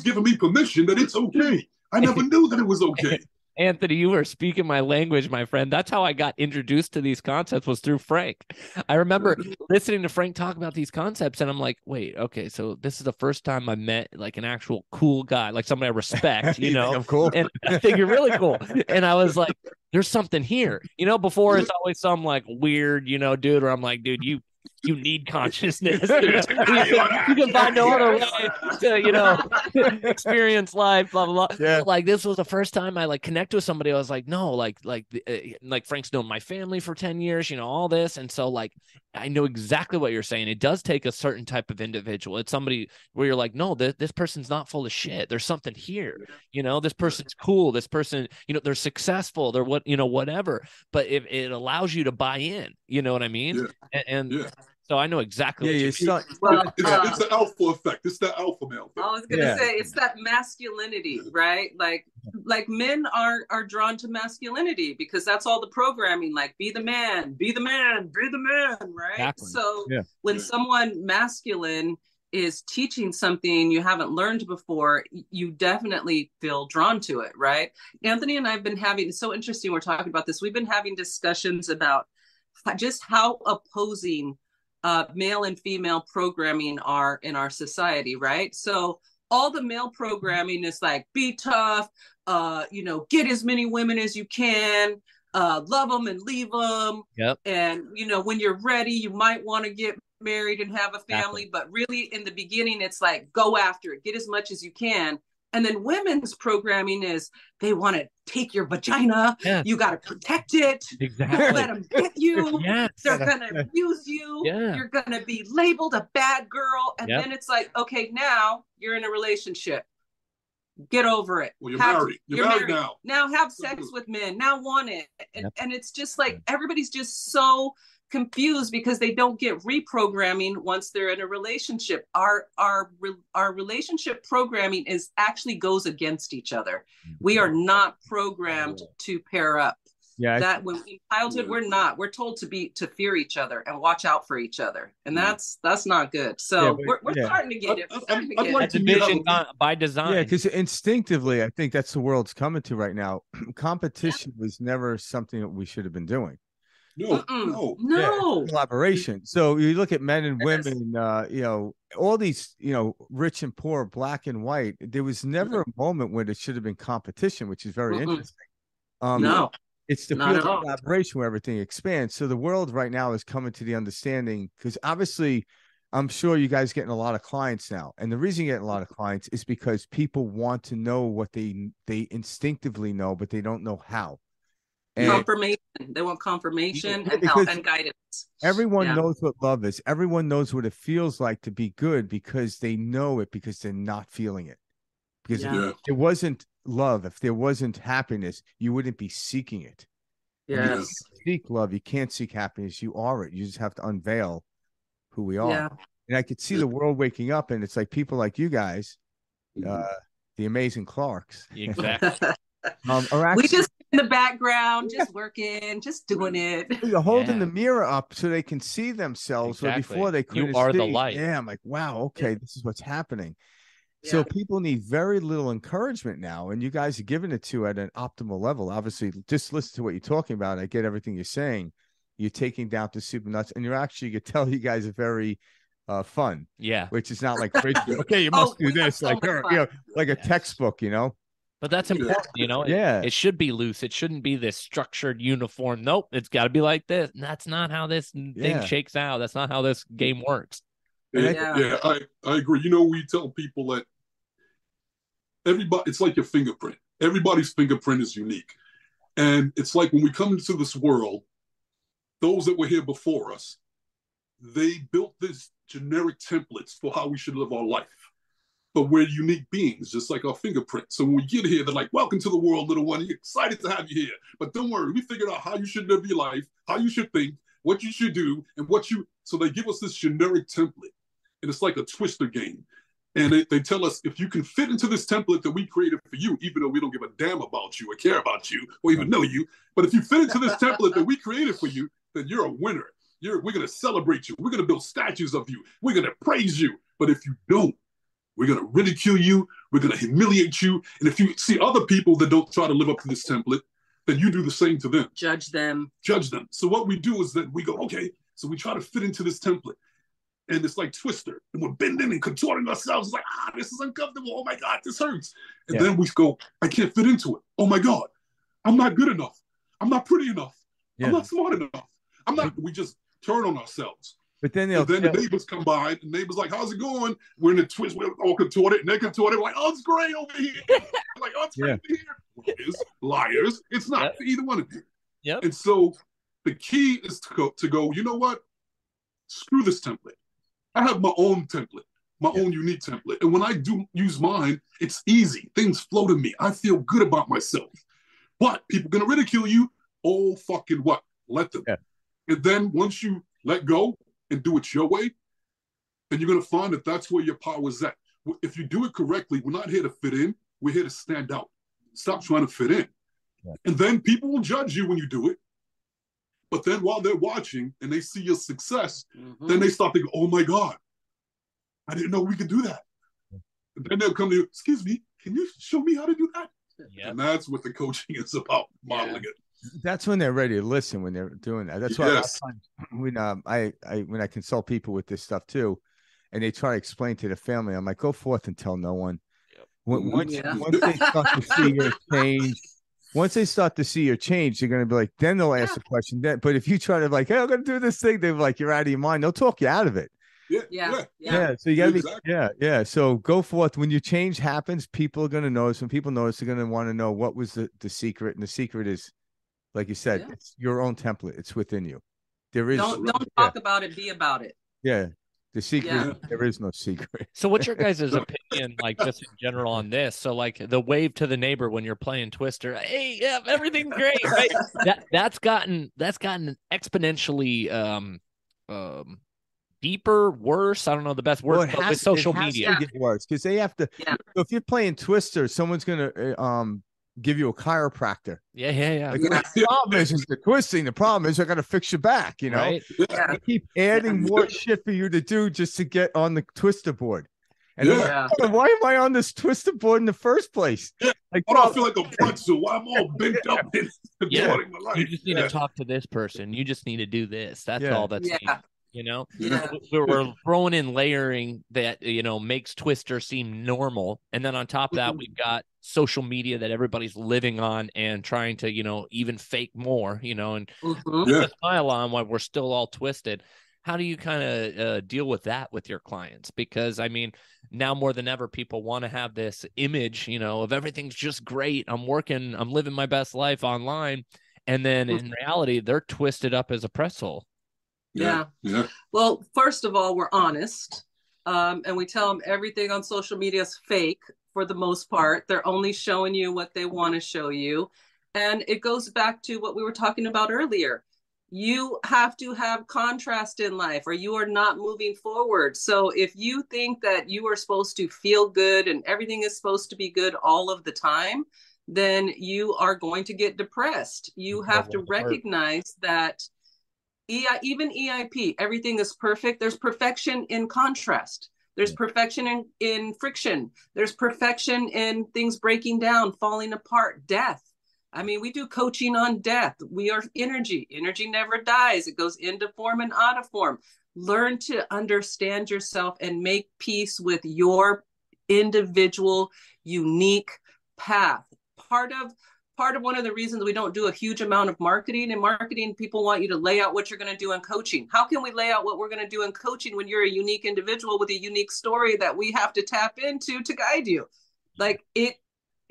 giving me permission that it's okay. I never knew that it was okay. Anthony, you were speaking my language, my friend. That's how I got introduced to these concepts, was through Frank. I remember listening to Frank talk about these concepts, and I'm like, wait, okay, so this is the first time I met like an actual cool guy, like somebody I respect, you know? I'm cool. And I think you're really cool. And I was like, there's something here. Before it's always some like weird, dude, where I'm like, dude, you need consciousness. You can find no other way to, experience life, blah, blah, blah. Yeah. Like, this was the first time I like connect with somebody. I was like, no, like Frank's known my family for 10 years, all this. And so like, I know exactly what you're saying. It does take a certain type of individual. It's somebody where you're like, no, this person's not full of shit. There's something here. This person's cool. This person, they're successful. They're whatever. But if it allows you to buy in, you know what I mean? Yeah. So I know exactly. It's the alpha effect. It's the alpha male thing. I was gonna say it's that masculinity, right? Like men are drawn to masculinity because that's all the programming. Like, be the man, right? Exactly. So when someone masculine is teaching something you haven't learned before, you definitely feel drawn to it, right? Anthony and I have been having, it's so interesting we're talking about this. We've been having discussions about just how opposing male and female programming are in our society, right? So all the male programming is like, be tough, get as many women as you can, love them and leave them. Yep. And, when you're ready, you might want to get married and have a family, but really in the beginning, it's like, go after it, get as much as you can. And then women's programming is they want to take your vagina. Yes. You got to protect it. Exactly. Don't let them get you. Yes. They're going to abuse you. Yeah. You're going to be labeled a bad girl. And then it's like, okay, now you're in a relationship. Get over it. Well, you're married now. Now have sex with men. Now want it. And it's just like everybody's just so confused because they don't get reprogramming once they're in a relationship. Our relationship programming is actually goes against each other. We are not programmed to pair up. Yeah, that when in childhood we're told to fear each other and watch out for each other, and that's not good. So we're starting to get it. That's division by design. Yeah, because instinctively, I think that's the world's coming to right now. Competition was never something that we should have been doing. No. Yeah, collaboration. So you look at men and women, all these, rich and poor, black and white. There was never a moment when it should have been competition, which is very interesting. No, it's the field of collaboration where everything expands. So the world right now is coming to the understanding, because obviously, I'm sure you guys getting a lot of clients now, and the reason you're getting a lot of clients is because people want to know what they instinctively know, but they don't know how. And confirmation. They want confirmation and help and guidance. Everyone knows what love is. Everyone knows what it feels like to be good because they know it, because they're not feeling it. Because if it wasn't love, if there wasn't happiness, you wouldn't be seeking it. Yes. You seek love. You can't seek happiness. You are it. You just have to unveil who we are. Yeah. And I could see the world waking up, and it's like people like you guys, the amazing Clarks. Exactly. We just in the background, just working, just doing it. You're holding the mirror up so they can see themselves where before they couldn't. You are see. the light. Yeah, I'm like, wow, okay, this is what's happening. Yeah. So people need very little encouragement now, and you guys are giving it to at an optimal level. Obviously, just listen to what you're talking about. I get everything you're saying. You're taking down to super nuts, and you're actually, you can tell you guys are very fun. Yeah, which is not like crazy. Okay, you must do this, like like a textbook, But that's important, It should be loose. It shouldn't be this structured uniform. Nope, it's got to be like this. And that's not how this thing shakes out. That's not how this game works. I agree. We tell people that everybody, it's like your fingerprint. Everybody's fingerprint is unique. And it's like when we come into this world, those that were here before us, they built this generic templates for how we should live our life. But we're unique beings, just like our fingerprint. So when we get here, they're like, welcome to the world, little one. We're excited to have you here. But don't worry, we figured out how you should live your life, how you should think, what you should do, and so they give us this generic template. And it's like a twister game. And they tell us, if you can fit into this template that we created for you, even though we don't give a damn about you or care about you or even know you, but if you fit into this template that we created for you, then you're a winner. We're going to celebrate you. We're going to build statues of you. We're going to praise you. But if you don't, we're going to ridicule you. We're going to humiliate you. And if you see other people that don't try to live up to this template, then you do the same to them. Judge them. So what we do is that we go, okay, so we try to fit into this template. And it's like Twister. And we're bending and contorting ourselves. It's like, this is uncomfortable. Oh, my God, this hurts. And then we go, I can't fit into it. Oh, my God, I'm not good enough. I'm not pretty enough. I'm not smart enough. We just turn on ourselves. But then the neighbors come by, and the neighbors like, how's it going? We're in the twist, we're all contorted, and they're contorted. We're like, oh, it's great over here. Like, oh, it's great over here. Liars. It's not for either one of you. Yep. And so the key is to go, you know what? Screw this template. I have my own template, my own unique template. And when I do use mine, it's easy. Things flow to me. I feel good about myself. But people are going to ridicule you. Oh, fucking what? Let them. Yeah. And then once you let go and do it your way, then you're going to find that that's where your power is at. If you do it correctly, we're not here to fit in. We're here to stand out. Stop trying to fit in. Yeah. And then people will judge you when you do it. But then while they're watching and they see your success, then they start thinking, oh, my God, I didn't know we could do that. And then they'll come to you, excuse me, can you show me how to do that? Yep. And that's what the coaching is about, modeling it. That's when they're ready to listen, when they're doing that. That's why when I consult people with this stuff too, and they try to explain to the family, I'm like, go forth and tell no one. Yep. Once they start to see your change, once they start to see your change, they're going to be like, then they'll ask the question. Then, but if you try to like, hey, I'm going to do this thing, they're like, you're out of your mind. They'll talk you out of it. Yeah. So you got to be, yeah. So go forth. When your change happens, people are going to notice. When people notice, they're going to want to know what was the secret. And the secret is, like you said, it's your own template. It's within you. There is don't talk about it, be about it. Yeah. The secret, there is no secret. So what's your guys' opinion, like just in general on this? So like the wave to the neighbor when you're playing Twister, hey, yeah, everything's great, right? That's gotten exponentially deeper, worse. I don't know the best word, but with social media. It get worse because they have to. So if you're playing Twister, someone's gonna give you a chiropractor. Yeah. Like, the problem is the twisting. The problem is I got to fix your back. You know, right? They keep adding more shit for you to do just to get on the Twister board. And like, oh, why am I on this Twister board in the first place? Like, I don't feel like a pretzel. Why I'm all bent up and enjoying my life. You just need to talk to this person. You just need to do this. That's all that's needed. You know, we're throwing in layering that, makes Twister seem normal. And then on top of that, we've got social media that everybody's living on and trying to, even fake more, and put a smile on while we're still all twisted. How do you kind of deal with that with your clients? Because, I mean, now more than ever, people want to have this image, of everything's just great. I'm living my best life online. And then in reality, they're twisted up as a pretzel. Yeah. Well, first of all, we're honest. And we tell them everything on social media is fake for the most part. They're only showing you what they want to show you. And it goes back to what we were talking about earlier. You have to have contrast in life or you are not moving forward. So if you think that you are supposed to feel good and everything is supposed to be good all of the time, then you are going to get depressed. You have to recognize that even EIP, everything is perfect. There's perfection in contrast. There's perfection in friction. There's perfection in things breaking down, falling apart, death. I mean, we do coaching on death. We are energy. Energy never dies. It goes into form and out of form. Learn to understand yourself and make peace with your individual, unique path. Part of one of the reasons we don't do a huge amount of marketing. In marketing, people want you to lay out what you're going to do in coaching. How can we lay out what we're going to do in coaching when you're a unique individual with a unique story that we have to tap into to guide you?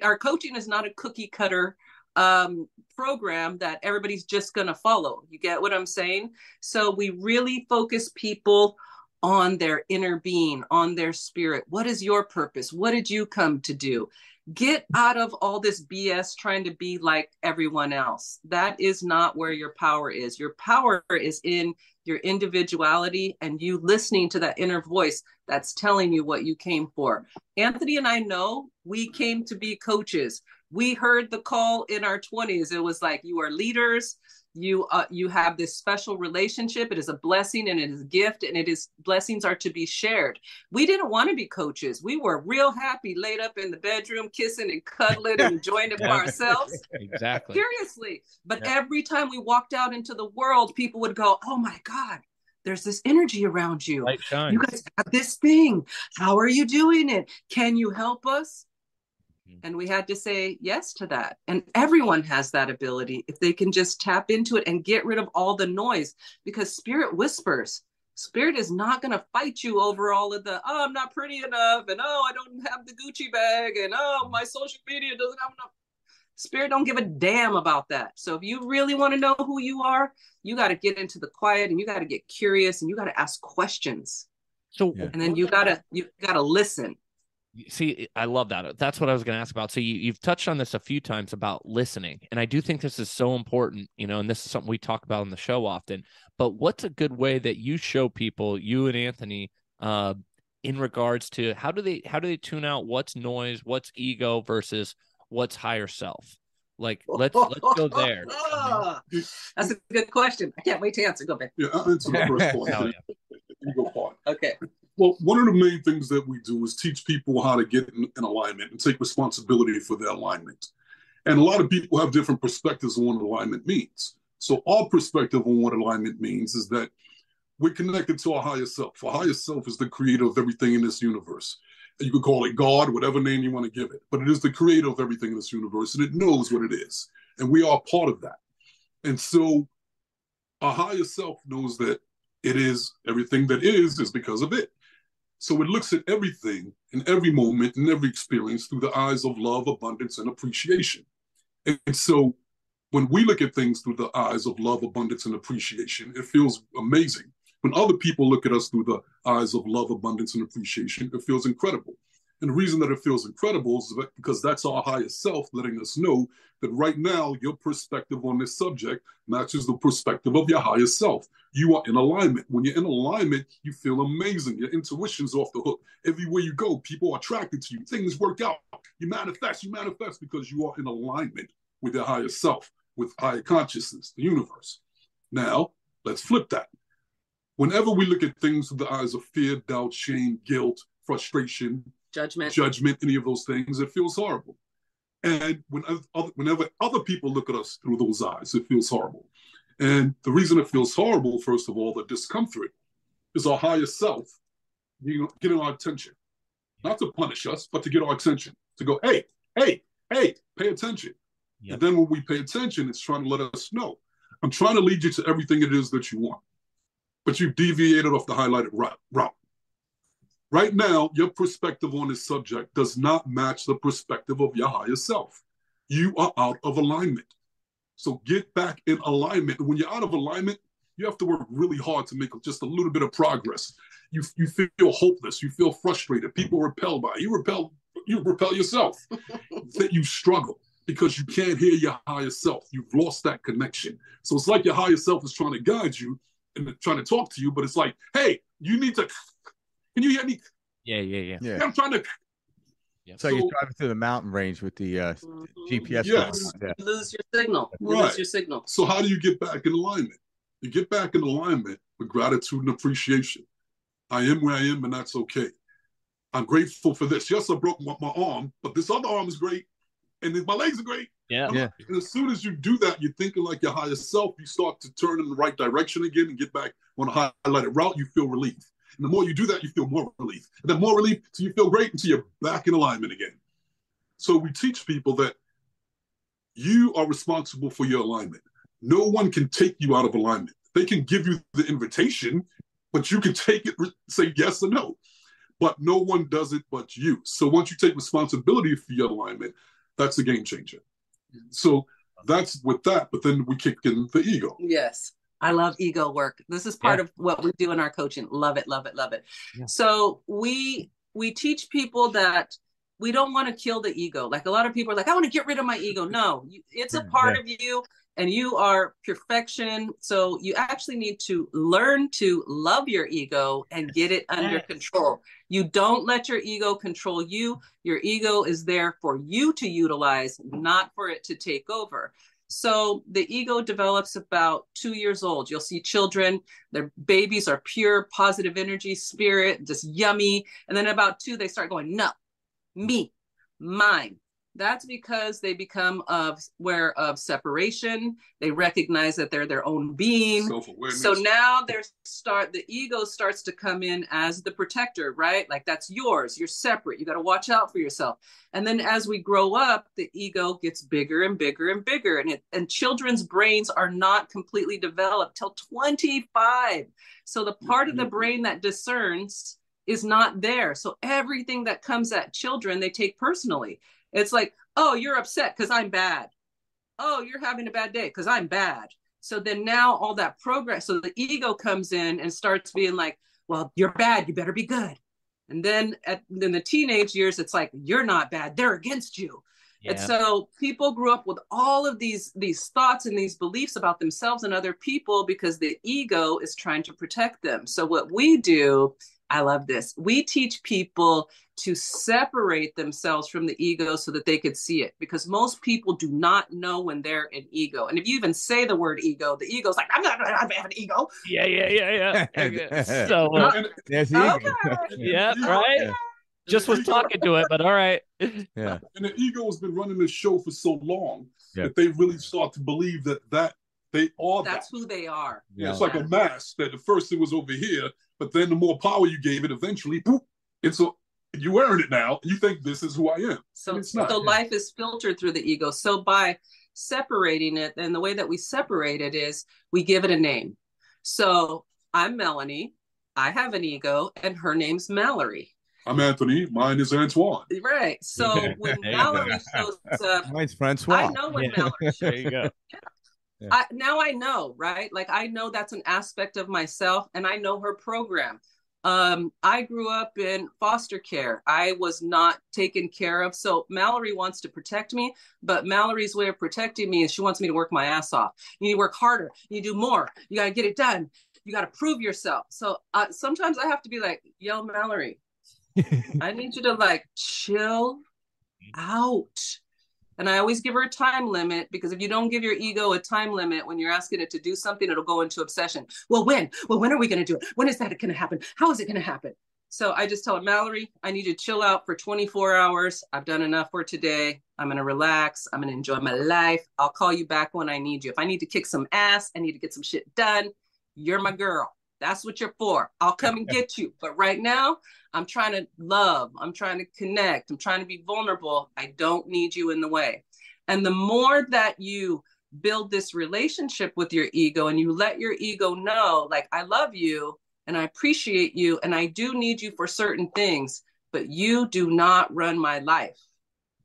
Our coaching is not a cookie cutter program that everybody's just going to follow. You get what I'm saying? So we really focus people on their inner being, on their spirit. What is your purpose? What did you come to do? Get out of all this BS trying to be like everyone else. That is not where your power is. Your power is in your individuality and you listening to that inner voice that's telling you what you came for. Anthony and I know we came to be coaches. We heard the call in our 20s. It was like, you are leaders. You have this special relationship. It is a blessing and it is a gift and blessings are to be shared. We didn't want to be coaches. We were real happy laid up in the bedroom, kissing and cuddling and enjoying it for ourselves. Exactly. Seriously. But every time we walked out into the world, people would go, oh my God, there's this energy around you. Light shines. You guys have this thing. How are you doing it? Can you help us? And we had to say yes to that. And everyone has that ability if they can just tap into it and get rid of all the noise, because spirit whispers. Spirit is not going to fight you over all of the, oh, I'm not pretty enough. And oh, I don't have the Gucci bag. And oh, my social media doesn't have enough. Spirit don't give a damn about that. So if you really want to know who you are, you got to get into the quiet and you got to get curious and you got to ask questions. So, and then you got to listen. See, I love that. That's what I was going to ask about. So you've touched on this a few times about listening. And I do think this is so important, and this is something we talk about on the show often. But what's a good way that you show people, you and Anthony, in regards to how do they tune out what's noise, what's ego versus what's higher self? Like, let's go there. That's a good question. I can't wait to answer. Go back. Yeah, I'll answer the first part. Ego part. Okay. Well, one of the main things that we do is teach people how to get in alignment and take responsibility for their alignment. And a lot of people have different perspectives on what alignment means. So our perspective on what alignment means is that we're connected to our higher self. Our higher self is the creator of everything in this universe. You could call it God, whatever name you want to give it. But it is the creator of everything in this universe, and it knows what it is. And we are part of that. And so our higher self knows that it is everything that is because of it. So it looks at everything in every moment and every experience through the eyes of love, abundance, and appreciation. And so when we look at things through the eyes of love, abundance, and appreciation, it feels amazing. When other people look at us through the eyes of love, abundance, and appreciation, it feels incredible. And the reason that it feels incredible is because that's our higher self letting us know that right now your perspective on this subject matches the perspective of your higher self. You are in alignment. When you're in alignment, you feel amazing. Your intuition's off the hook. Everywhere you go, people are attracted to you. Things work out. You manifest because you are in alignment with your higher self, with higher consciousness, the universe. Now, let's flip that. Whenever we look at things through the eyes of fear, doubt, shame, guilt, frustration, judgment, any of those things, it feels horrible. And whenever other people look at us through those eyes, it feels horrible. And the reason it feels horrible, first of all, the discomfort, is our higher self getting our attention. Not to punish us, but to get our attention. To go, hey, pay attention. Yep. And then when we pay attention, it's trying to let us know, I'm trying to lead you to everything it is that you want. But you've deviated off the highlighted route. Right now, your perspective on this subject does not match the perspective of your higher self. You are out of alignment. So get back in alignment. When you're out of alignment, you have to work really hard to make just a little bit of progress. You feel hopeless. You feel frustrated. People repel by you. You repel yourself. That you struggle because you can't hear your higher self. You've lost that connection. So it's like your higher self is trying to guide you and trying to talk to you, but it's like, hey, you need to. Can you hear me? Yeah. I'm trying to. Yep. So you're driving through the mountain range with the GPS. Yes. You lose your signal. Lose your signal. So how do you get back in alignment? You get back in alignment with gratitude and appreciation. I am where I am, and that's okay. I'm grateful for this. Yes, I broke my arm, but this other arm is great, and my legs are great. Yeah. And as soon as you do that, you're thinking like your higher self. You start to turn in the right direction again and get back on a highlighted route. You feel relief. And the more you do that, you feel more relief. And then more relief until you feel great until you're back in alignment again. So we teach people that you are responsible for your alignment. No one can take you out of alignment. They can give you the invitation, but you can take it, say yes or no. But no one does it but you. So once you take responsibility for your alignment, that's a game changer. So that's with that, but then we kick in the ego. Yes. I love ego work. This is part of what we do in our coaching. Love it, love it, love it. Yeah. So we teach people that we don't want to kill the ego. Like a lot of people are like, I want to get rid of my ego. No, it's a part of you and you are perfection. So you actually need to learn to love your ego and get it under control. You don't let your ego control you. Your ego is there for you to utilize, not for it to take over. So the ego develops about 2 years old. You'll see children, their babies are pure positive energy, spirit, just yummy. And then about 2, they start going, no, me, mine. That's because they become aware of separation. They recognize that they're their own being. So now the ego starts to come in as the protector, right? Like that's yours. You're separate. You got to watch out for yourself. And then as we grow up, the ego gets bigger and bigger and bigger. And children's brains are not completely developed till 25. So the part of the brain that discerns is not there. So everything that comes at children, they take personally. It's like, oh, you're upset because I'm bad. Oh, you're having a bad day because I'm bad. So then now all that progress, so the ego comes in and starts being like, well, you're bad. You better be good. And then in the teenage years, it's like, you're not bad. They're against you. Yeah. And so people grew up with all of these thoughts and these beliefs about themselves and other people because the ego is trying to protect them. So what we do, I love this. We teach people to separate themselves from the ego so that they could see it, because most people do not know when they're in ego. And if you even say the word ego, the ego's like, I have an ego. Yeah. So, there's the ego. Yeah, right. Yeah. Just was talking to it, but all right. Yeah. And the ego has been running this show for so long that they really start to believe that they are that's who they are. Yeah. It's like a mask that at first it was over here, but then the more power you gave it, eventually, boop. And so you're wearing it now. You think this is who I am. So life is filtered through the ego. So by separating it, and the way that we separate it is we give it a name. So I'm Melanie. I have an ego, and her name's Mallory. I'm Anthony. Mine is Antoine. Right. So when Mallory shows up, mine's Francois. I know when Mallory shows there you go. Yeah. Now I know, right? Like I know that's an aspect of myself, and I know her program. I grew up in foster care. I was not taken care of. So Mallory wants to protect me, but Mallory's way of protecting me is she wants me to work my ass off. You need to work harder. You do more. You got to get it done. You got to prove yourself. So sometimes I have to be like, yo, Mallory, I need you to like chill out. And I always give her a time limit, because if you don't give your ego a time limit when you're asking it to do something, it'll go into obsession. Well, when? Well, when are we going to do it? When is that going to happen? How is it going to happen? So I just tell her, Mallory, I need you to chill out for 24 hours. I've done enough for today. I'm going to relax. I'm going to enjoy my life. I'll call you back when I need you. If I need to kick some ass, I need to get some shit done. You're my girl. That's what you're for. I'll come and get you. But right now, I'm trying to love. I'm trying to connect. I'm trying to be vulnerable. I don't need you in the way. And the more that you build this relationship with your ego and you let your ego know, like, I love you and I appreciate you and I do need you for certain things, but you do not run my life.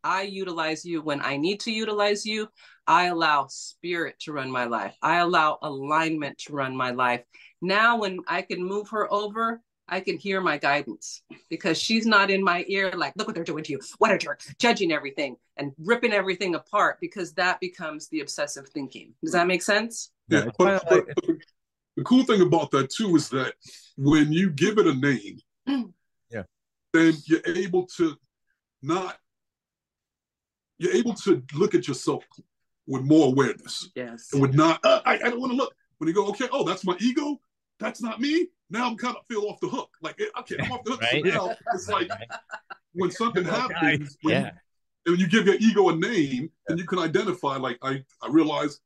I utilize you when I need to utilize you. I allow spirit to run my life. I allow alignment to run my life. Now, when I can move her over, I can hear my guidance, because she's not in my ear like, look what they're doing to you. What a jerk, judging everything and ripping everything apart, because that becomes the obsessive thinking. Does that make sense? Yeah. But the cool thing about that too is that when you give it a name, then you're able to look at yourself with more awareness. Yes. And with not, I don't want to look. When you go, okay, oh, that's my ego. That's not me. Now I'm kind of feel off the hook. Like, okay, I'm off the hook. Right? So now it's like when something happens, when you give your ego a name, then you can identify, like, I realize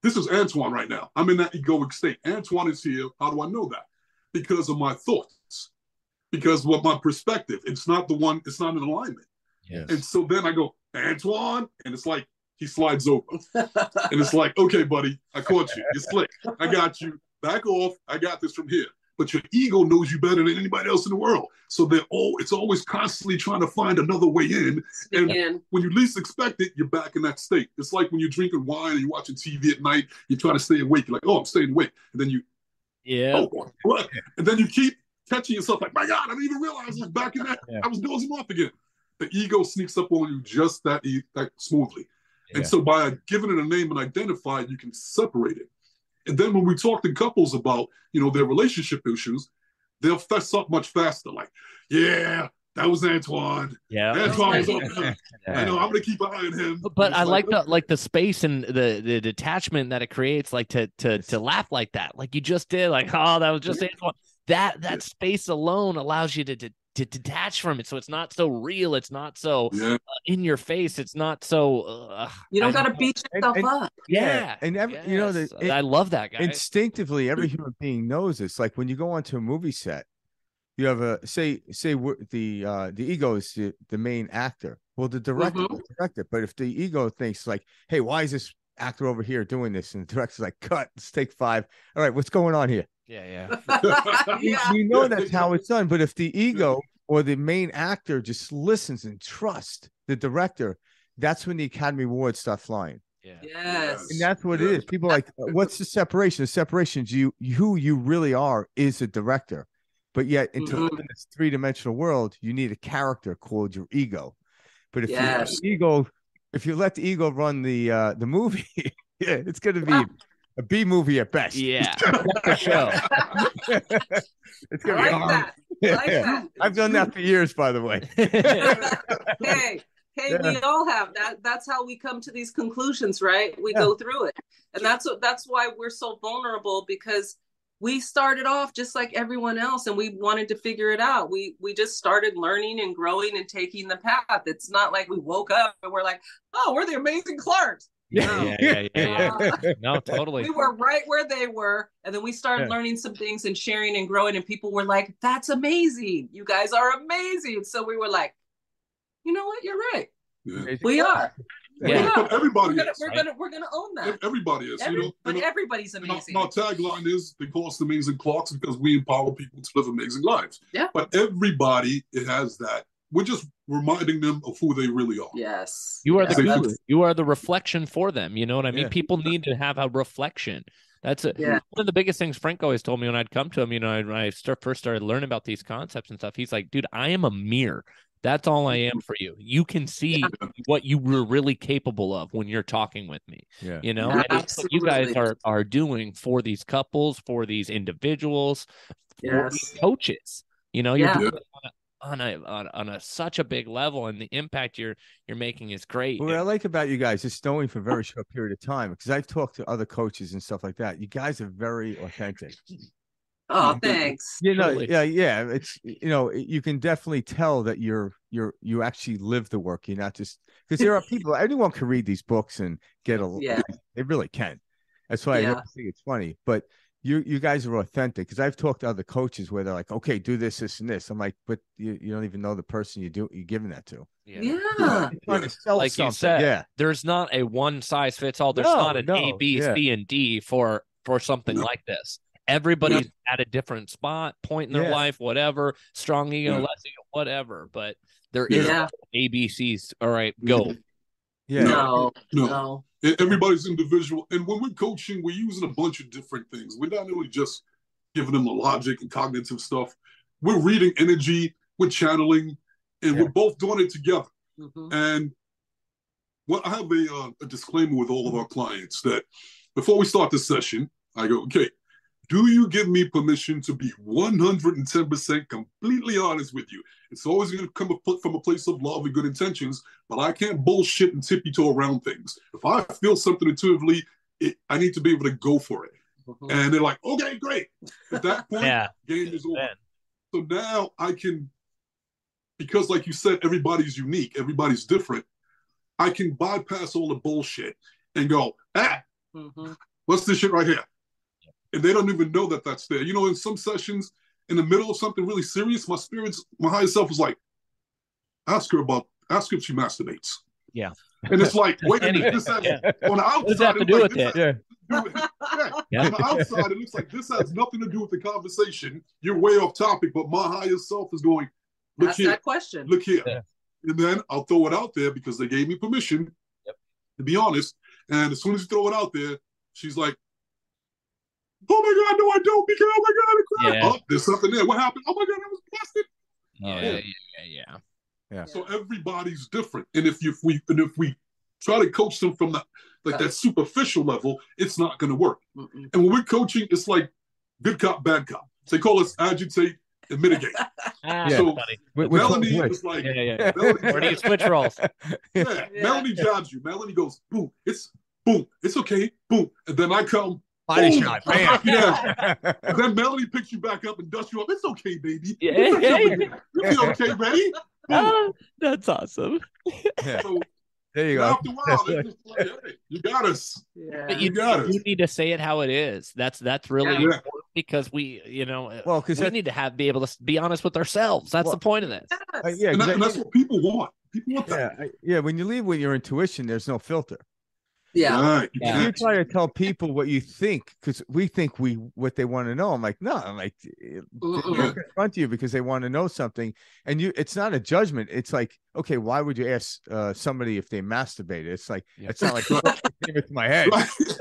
this is Antoine right now. I'm in that egoic state. Antoine is here. How do I know that? Because of my thoughts. Because of my perspective. It's not in alignment. Yes. And so then I go, Antoine, and it's like he slides over. And it's like, okay, buddy, I caught you. You're slick. I got you. Back off. I got this from here. But your ego knows you better than anybody else in the world. So it's always constantly trying to find another way in. And when you least expect it, you're back in that state. It's like when you're drinking wine and you're watching TV at night, you try to stay awake. You're like, oh, I'm staying awake. And then what? And then you keep catching yourself like, my God, I didn't even realize I was back in that. I was dozing off again. The ego sneaks up on you just that smoothly. And so by giving it a name and identify it, you can separate it. And then when we talk to couples about, their relationship issues, they'll fess up much faster. Like, yeah, that was Antoine. Yeah, Antoine was up. I know, I'm gonna keep an eye on him. But I like the space and the detachment that it creates, like to laugh like that, like you just did, like, oh, that was just Antoine. That space alone allows you to detach from it, so it's not so real. It's not so in your face. It's not so. You don't got to beat yourself up. Yeah, and I love that, guy. Instinctively, every human being knows this. Like when you go onto a movie set, you have the ego is the main actor. Well, the director will direct it. But if the ego thinks like, hey, why is this actor over here doing this? And the director's like, cut, let's take 5. All right, what's going on here? Yeah. We know that's how it's done. But if the ego or the main actor just listens and trusts the director, that's when the Academy Awards start flying. Yeah. Yes. And that's what it is. People are like, what's the separation? The separation is who you really are is a director. But yet, into this 3-dimensional world, you need a character called your ego. But if you let the ego run the movie, it's going to be a B movie at best. Yeah, for sure. It's gonna be hard. That. I've done that for years, by the way. Hey, we all have that. That's how we come to these conclusions, right? We go through it, and that's why we're so vulnerable, because we started off just like everyone else, and we wanted to figure it out. We just started learning and growing and taking the path. It's not like we woke up and we're like, oh, we're the amazing Clarks. No, totally. We were right where they were. And then we started learning some things and sharing and growing. And people were like, that's amazing. You guys are amazing. So we were like, you know what? You're right. Yeah. We are. Yeah. But everybody we're gonna own that. Everybody is. But everybody's amazing. My tagline is they call us amazing Clarks because we empower people to live amazing lives. Yeah. But everybody it has that. We're just reminding them of who they really are. Yes. You are the reflection for them. You know what I mean? Yeah. People need to have a reflection. That's one of the biggest things Frank always told me when I'd come to him, when I first started learning about these concepts and stuff. He's like, dude, I am a mirror. That's all I am for you. You can see what you were really capable of when you're talking with me. Yeah. And that's what you guys are doing for these couples, for these individuals, for these coaches. You're doing it on a such a big level, and the impact you're making is great. What I like about you guys is knowing for a very short period of time, because I've talked to other coaches and stuff like that. You guys are very authentic. Oh, thanks. It's you can definitely tell that you actually live the work. You're not just because there are people. Anyone can read these books and get they really can. That's why I think it's funny. But you guys are authentic, because I've talked to other coaches where they're like, okay, do this, this, and this. I'm like, but you don't even know the person you're giving that to. Trying to sell like something. You said, there's not a one size fits all. There's not an A, B, C, and D for something like this. Everybody's at a different point in their life, whatever, strong ego, less ego, whatever. But there is ABCs. All right, go. No. Everybody's individual. And when we're coaching, we're using a bunch of different things. We're not only just giving them the logic and cognitive stuff. We're reading energy, we're channeling, and we're both doing it together. Mm-hmm. And I have a disclaimer with all of our clients that before we start the session, I go, okay, do you give me permission to be 110% completely honest with you? It's always going to come from a place of love and good intentions, but I can't bullshit and tippy-toe around things. If I feel something intuitively, I need to be able to go for it. Mm-hmm. And they're like, okay, great. At that point, game is over. So now I can, because like you said, everybody's unique, everybody's different, I can bypass all the bullshit and go, what's this shit right here? And they don't even know that that's there. In some sessions, in the middle of something really serious, my higher self was like, ask her if she masturbates. Yeah. And it's like, wait a minute, this has, on the outside, what does that have to do with it? On the outside, it looks like this has nothing to do with the conversation. You're way off topic, but my higher self is going, look ask here. That question. Look here. Yeah. And then I'll throw it out there because they gave me permission, to be honest. And as soon as you throw it out there, she's like, oh my God, no, I don't, because oh my God, I cried. Oh, there's something there. What happened? Oh my God, I was blasted. Yeah. So everybody's different. And if we try to coach them from that superficial level, it's not gonna work. Mm-mm. And when we're coaching, it's like good cop, bad cop. So they call us agitate and mitigate. So Melanie is like, where do you switch roles? Melanie jabs you. Melanie goes, boom, it's okay, boom. And then I come, body shot, bam. And then Melanie picks you back up and dusts you up. It's okay, baby. You'll be okay, ready? That's awesome. So, there you go. After a while, they're just like, hey, you got us. Yeah. But you need to say it how it is. That's really important, because we need to be able to be honest with ourselves. That's the point of this. And that's what people want. People want that. Yeah. When you leave with your intuition, there's no filter. Yeah. Right. You try to tell people what you think, because we think what they want to know. I'm like, no, they're in front of you because they want to know something. And it's not a judgment. It's like, okay, why would you ask somebody if they masturbated? It's like, it's not like it to my head.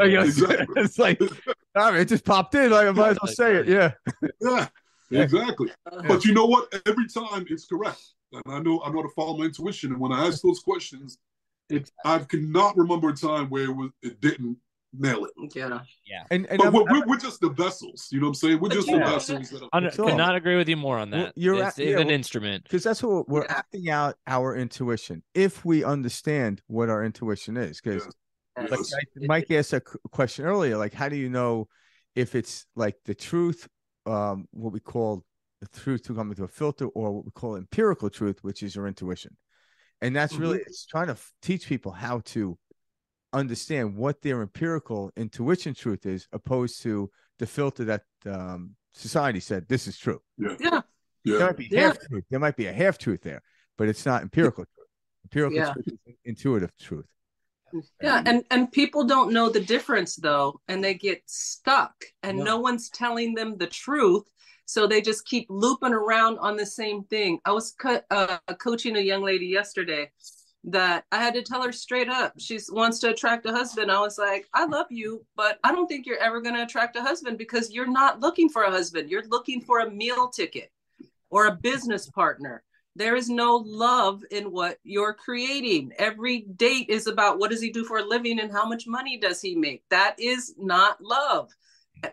Exactly. It's like, it just popped in. Like, I might as well say it. Yeah, exactly. But you know what? Every time it's correct. And I know to follow my intuition. And when I ask those questions, I cannot remember a time where it didn't nail it. Yeah. But we're just the vessels. You know what I'm saying? We're just the vessels. I could not agree with you more on that. It's an instrument. Because that's what we're acting out our intuition, if we understand what our intuition is. Because Mike asked a question earlier, like, how do you know if it's like the truth, what we call the truth to come into a filter, or what we call empirical truth, which is your intuition? And that's really, it's trying to teach people how to understand what their empirical intuition truth is, opposed to the filter that society said this is true. Yeah. There might be half truth. There might be a half truth there, but it's not empirical truth. Empirical truth is intuitive truth. Yeah, and people don't know the difference though, and they get stuck, and no one's telling them the truth, so they just keep looping around on the same thing. I was coaching a young lady yesterday that I had to tell her straight up. She wants to attract a husband. I was like, I love you, but I don't think you're ever going to attract a husband, because you're not looking for a husband. You're looking for a meal ticket or a business partner. There is no love in what you're creating. Every date is about what does he do for a living and how much money does he make. That is not love.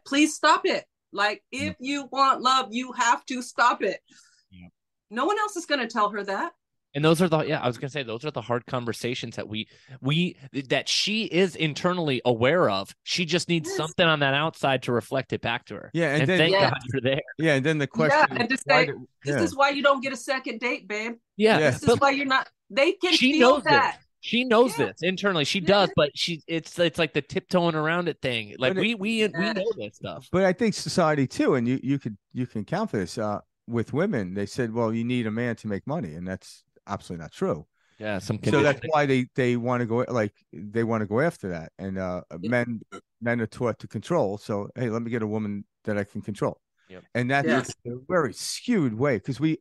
Please stop it. Like, if you want love, you have to stop it. Yeah. No one else is going to tell her that. And those are I was going to say, those are the hard conversations that that she is internally aware of. She just needs something on that outside to reflect it back to her. Yeah. And then, thank God you're there. Yeah. And then the question. Yeah. And to say, this is why you don't get a second date, babe. Yeah. This is why you're not, they can feel that. This. She knows this internally. She does, but it's like the tiptoeing around it thing. Like we know this stuff. But I think society too, and you can count for this, with women, they said, well, you need a man to make money. And that's absolutely not true. Yeah, so that's why they want to go, like, they want to go after that. And men are taught to control. So hey, let me get a woman that I can control. Yep. And that's a very skewed way, because we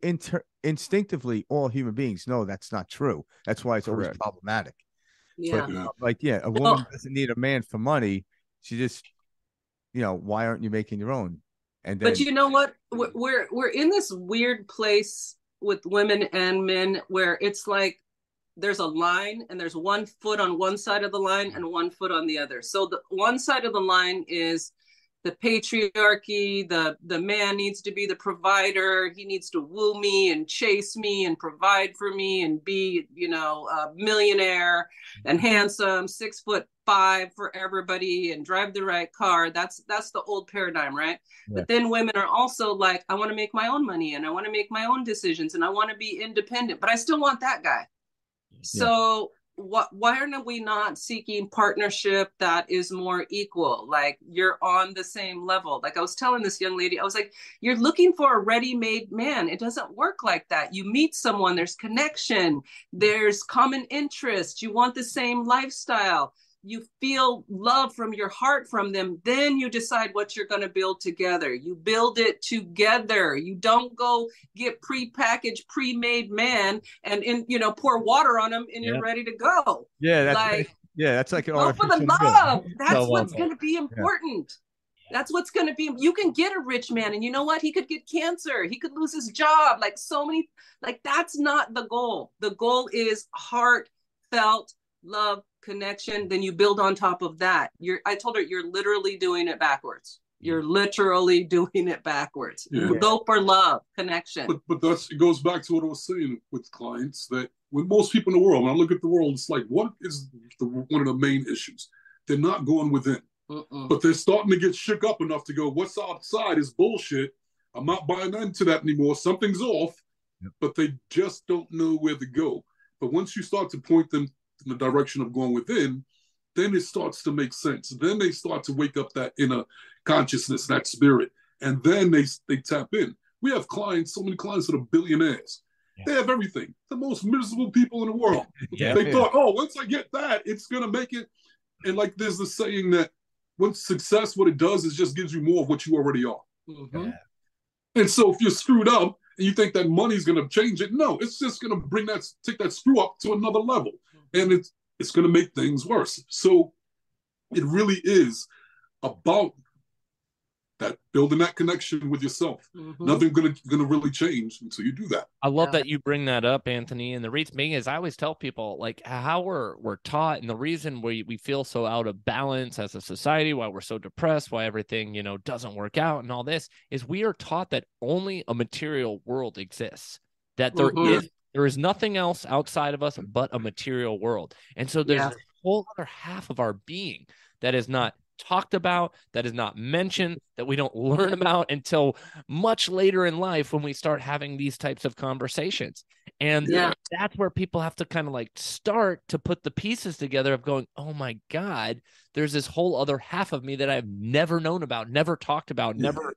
instinctively, all human beings know that's not true. That's why it's always problematic. Yeah. But a woman doesn't need a man for money. She just, why aren't you making your own? And then, but you know what? We're in this weird place with women and men where it's like there's a line, and there's 1 foot on one side of the line and 1 foot on the other. So the one side of the line is the patriarchy. The man needs to be the provider. He needs to woo me and chase me and provide for me and be, a millionaire and handsome, 6'5" for everybody, and drive the right car. That's the old paradigm, right? Yeah. But then women are also like, I want to make my own money, and I want to make my own decisions, and I want to be independent, but I still want that guy. Yeah. So why are we not seeking partnership that is more equal? Like, you're on the same level. Like I was telling this young lady, I was like, you're looking for a ready-made man. It doesn't work like that. You meet someone, there's connection, there's common interest, you want the same lifestyle, you feel love from your heart from them, then you decide what you're going to build together. You build it together. You don't go get pre-packaged, pre-made man and pour water on them and you're ready to go. Yeah, that's like an go for the love. That's what's going to be important. Yeah. That's what's going to be. You can get a rich man, and you know what? He could get cancer. He could lose his job. Like so many. Like, that's not the goal. The goal is heartfelt love, connection. Then you build on top of that. I told her, you're literally doing it backwards. You're literally doing it backwards. Yeah. Go for love, connection. But it goes back to what I was saying with clients, that with most people in the world, when I look at the world, it's like, what is one of the main issues? They're not going within. But they're starting to get shook up enough to go, what's outside is bullshit. I'm not buying into that anymore. Something's off. Yep. But they just don't know where to go. But once you start to point them in the direction of going within, then it starts to make sense. Then they start to wake up that inner consciousness, that spirit, and then they tap in. We have so many clients that are billionaires. Yeah. They have everything. The most miserable people in the world. They thought, once I get that, it's going to make it. And like there's the saying that once success, what it does is just gives you more of what you already are. Mm-hmm. Yeah. And so if you're screwed up and you think that money's going to change it, no, it's just going to take that screw up to another level. And it's going to make things worse. So it really is about that, building that connection with yourself. Mm-hmm. Nothing's going to really change until you do that. I love that you bring that up, Anthony. And the reason being is I always tell people, like, how we're taught, and the reason we feel so out of balance as a society, why we're so depressed, why everything, doesn't work out and all this, is we are taught that only a material world exists, that there is nothing else outside of us but a material world. And so there's a whole other half of our being that is not talked about, that is not mentioned, that we don't learn about until much later in life when we start having these types of conversations. And that's where people have to kind of like start to put the pieces together of going, oh my God, there's this whole other half of me that I've never known about, never talked about, never,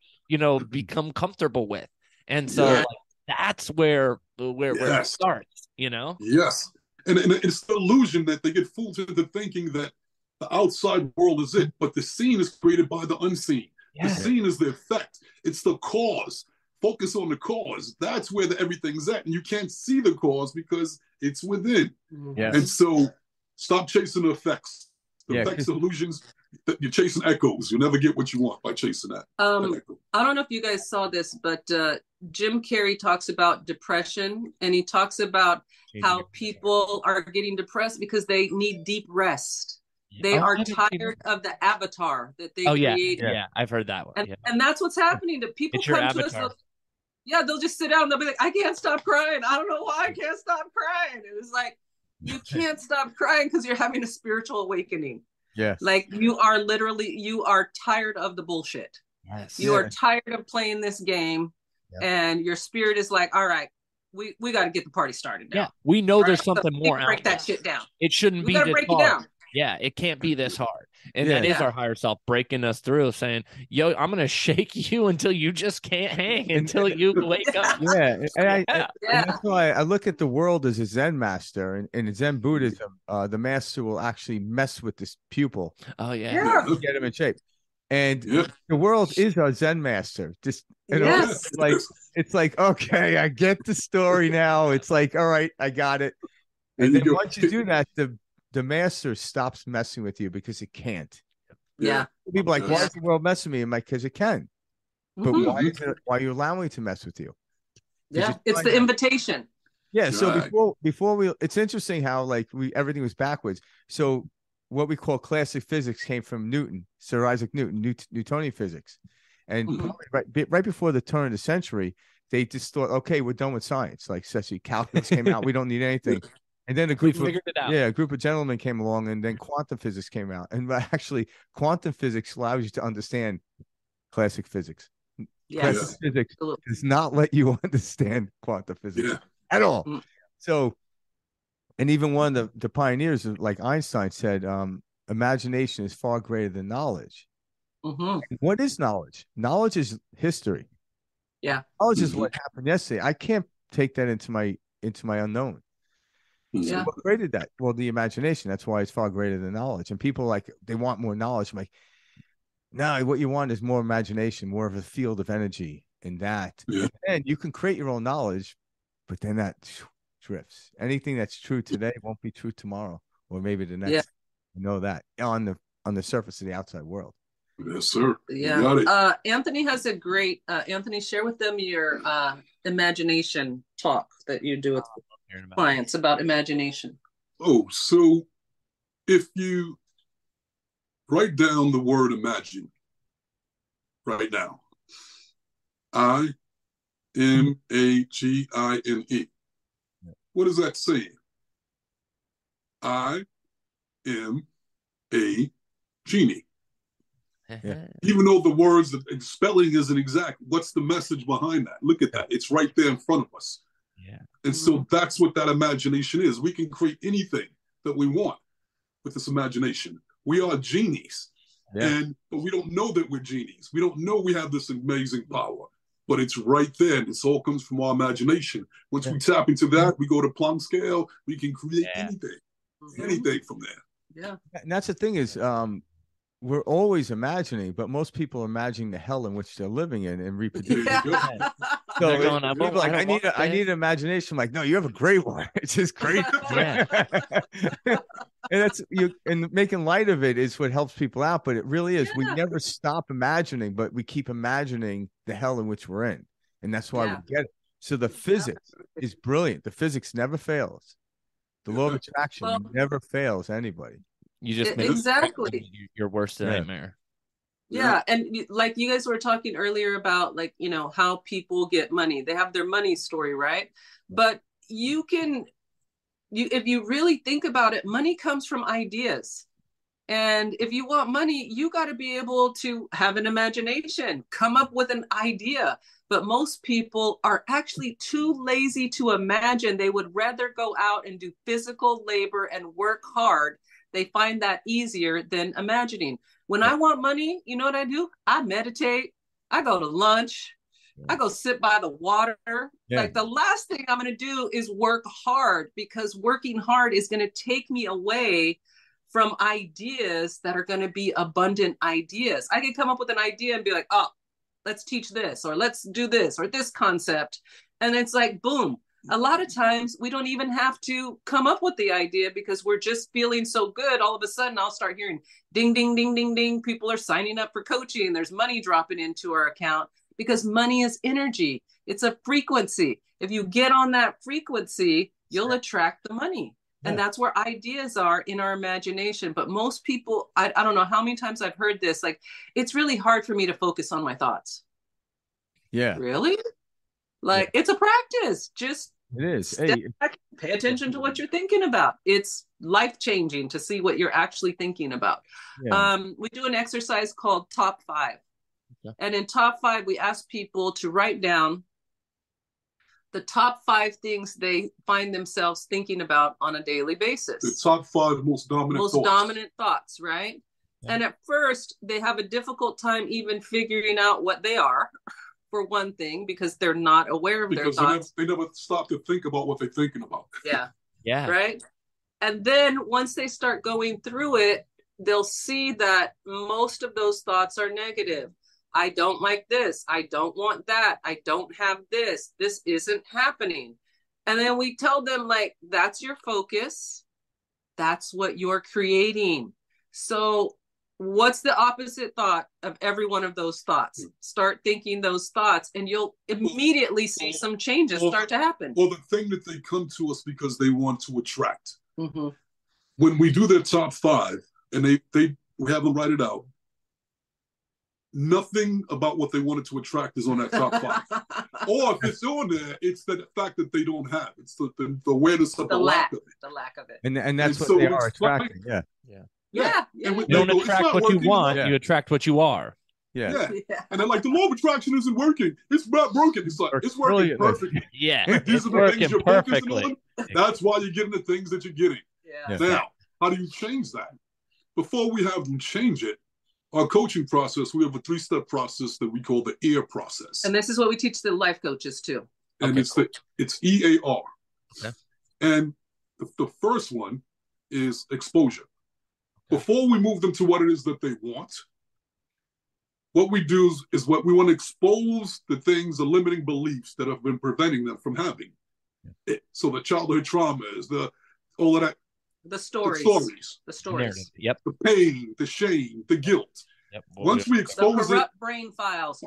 become comfortable with. And so like, that's where it starts, Yes. And it's the illusion that they get fooled into thinking that the outside world is it, but the scene is created by the unseen. The scene is the effect. It's the cause. Focus on the cause. That's where everything's at. And you can't see the cause because it's within. Yes. And so stop chasing the effects. The effects are illusions. You're chasing echoes. You'll never get what you want by chasing that. I don't know if you guys saw this, but Jim Carrey talks about depression, and he talks about how people are getting depressed because they need deep rest. They are tired of the avatar that they created. Yeah, I've heard that one. And that's what's happening to people. It's come to us. They'll just sit down and they'll be like, I can't stop crying. I don't know why I can't stop crying. And it's like, you can't stop crying because you're having a spiritual awakening. Yes. Like you are tired of the bullshit. Yes. You are tired of playing this game, and your spirit is like, all right, we got to get the party started now. Yeah, we know there's something more out there. Break that shit down. It shouldn't be this hard. It down. Yeah, it can't be this hard. And that is our higher self breaking us through, saying, yo, I'm going to shake you until you just can't hang, until you wake up. Yeah. And that's why I look at the world as a Zen master. And in Zen Buddhism, the master will actually mess with this pupil. Oh, yeah. To get him in shape. And the world is our Zen master. Just it's like, okay, I get the story now. It's like, all right, I got it. And then once you do that, the master stops messing with you because it can't. Yeah. People are like, why is the world messing with me? I'm like, because it can. But why are you allowing it to mess with you? Yeah, it's the invitation. Yeah. So before we, it's interesting how like everything was backwards. So what we call classic physics came from Newton, Sir Isaac Newton, Newtonian physics. And probably right before the turn of the century, they just thought, okay, we're done with science. Like especially calculus came out, we don't need anything. And then a group of gentlemen came along, and then quantum physics came out. And actually, quantum physics allows you to understand classic physics. Classic physics does not let you understand quantum physics at all. So, and even one of the pioneers, like Einstein, said, imagination is far greater than knowledge. What is knowledge? Knowledge is history. Yeah. Knowledge is what happened yesterday. I can't take that into my unknown. So what created that? Well, the imagination. That's why it's far greater than knowledge. And people like, they want more knowledge. I'm like, no, what you want is more imagination, more of a field of energy in that. And you can create your own knowledge, but then that drifts. Anything that's true today won't be true tomorrow, or maybe the next. You know that on the surface of the outside world. Yes, sir. Yeah. Anthony has a great Anthony, share with them your imagination talk that you do with clients about imagination. Oh, so if you write down the word imagine right now, IMAGINE. What is that saying? I am a genie. Even though the words, the spelling isn't exact, what's the message behind that? Look at that. It's right there in front of us. And so that's what that imagination is. We can create anything that we want with this imagination. We are genies. But we don't know that we're genies. We don't know we have this amazing power. But it's right there. And this all comes from our imagination. Once we tap into that, we go to Planck scale, we can create anything from there. Yeah. And that's the thing is, we're always imagining, but most people are imagining the hell in which they're living in and reproducing. So people like, I need an imagination. I'm like, no, you have a great one. It's just great. And that's and making light of it is what helps people out. But it really is. We never stop imagining, but we keep imagining the hell in which we're in. And that's why we get it. So the physics is brilliant. The physics never fails. The law of attraction never fails anybody. You just make your worst nightmare. Yeah. And like you guys were talking earlier about like, how people get money. They have their money story, right? But if you really think about it, money comes from ideas. And if you want money, you got to be able to have an imagination, come up with an idea. but most people are actually too lazy to imagine. They would rather go out and do physical labor and work hard. They find that easier than imagining. When I want money, you know what I do? I meditate. I go to lunch. I go sit by the water. Yeah. Like the last thing I'm going to do is work hard, because working hard is going to take me away from ideas that are going to be abundant ideas. I can come up with an idea and be like, oh, let's teach this, or let's do this, or this concept. And it's like, boom. A lot of times we don't even have to come up with the idea, because we're just feeling so good. All of a sudden I'll start hearing ding, ding, ding, ding, ding. People are signing up for coaching. There's money dropping into our account, because money is energy. It's a frequency. If you get on that frequency, you'll attract the money. And that's where ideas are in our imagination. But most people, I don't know how many times I've heard this, like, it's really hard for me to focus on my thoughts. Yeah. Really? Like, it's a practice. Just it is. Step back, pay attention to what you're thinking about. It's life-changing to see what you're actually thinking about. Yeah. We do an exercise called Top 5. Okay. And in Top 5, we ask people to write down the top 5 things they find themselves thinking about on a daily basis. The top 5 most dominant thoughts, right? Yeah. And at first, they have a difficult time even figuring out what they are, for one thing, because they're not aware of their thoughts. They never stop to think about what they're thinking about. Yeah. Yeah. Right? And then once they start going through it, they'll see that most of those thoughts are negative. I don't like this. I don't want that. I don't have this. This isn't happening. And then we tell them, like, that's your focus. That's what you're creating. So what's the opposite thought of every one of those thoughts? Start thinking those thoughts, and you'll immediately see some changes start to happen. Well, the thing that they come to us because they want to attract. Mm-hmm. When we do their top 5 and we have them write it out, nothing about what they wanted to attract is on that top 5. Or if it's on there, it's the fact that they don't have. It's the awareness of the lack of it. The lack of it. And that's what they are attracting. Yeah. Yeah. You don't attract what you want, you attract what you are. Yeah. And then, like, the law of attraction isn't working. It's not broken. It's like, it's working perfectly. Yeah. These are the things you're focusing on. That's why you're getting the things that you're getting. Yeah. Now, how do you change that? Before we have them change it, our coaching process, we have a 3-step process that we call the EAR process. And this is what we teach the life coaches too. And it's EAR. Okay. And the first one is exposure. Before we move them to what it is that they want, what we do is what we want to expose the things, the limiting beliefs that have been preventing them from having it. So the childhood traumas, all of that. The stories. Yep. The pain, the shame, the guilt. Yep. Once we expose corrupt brain files.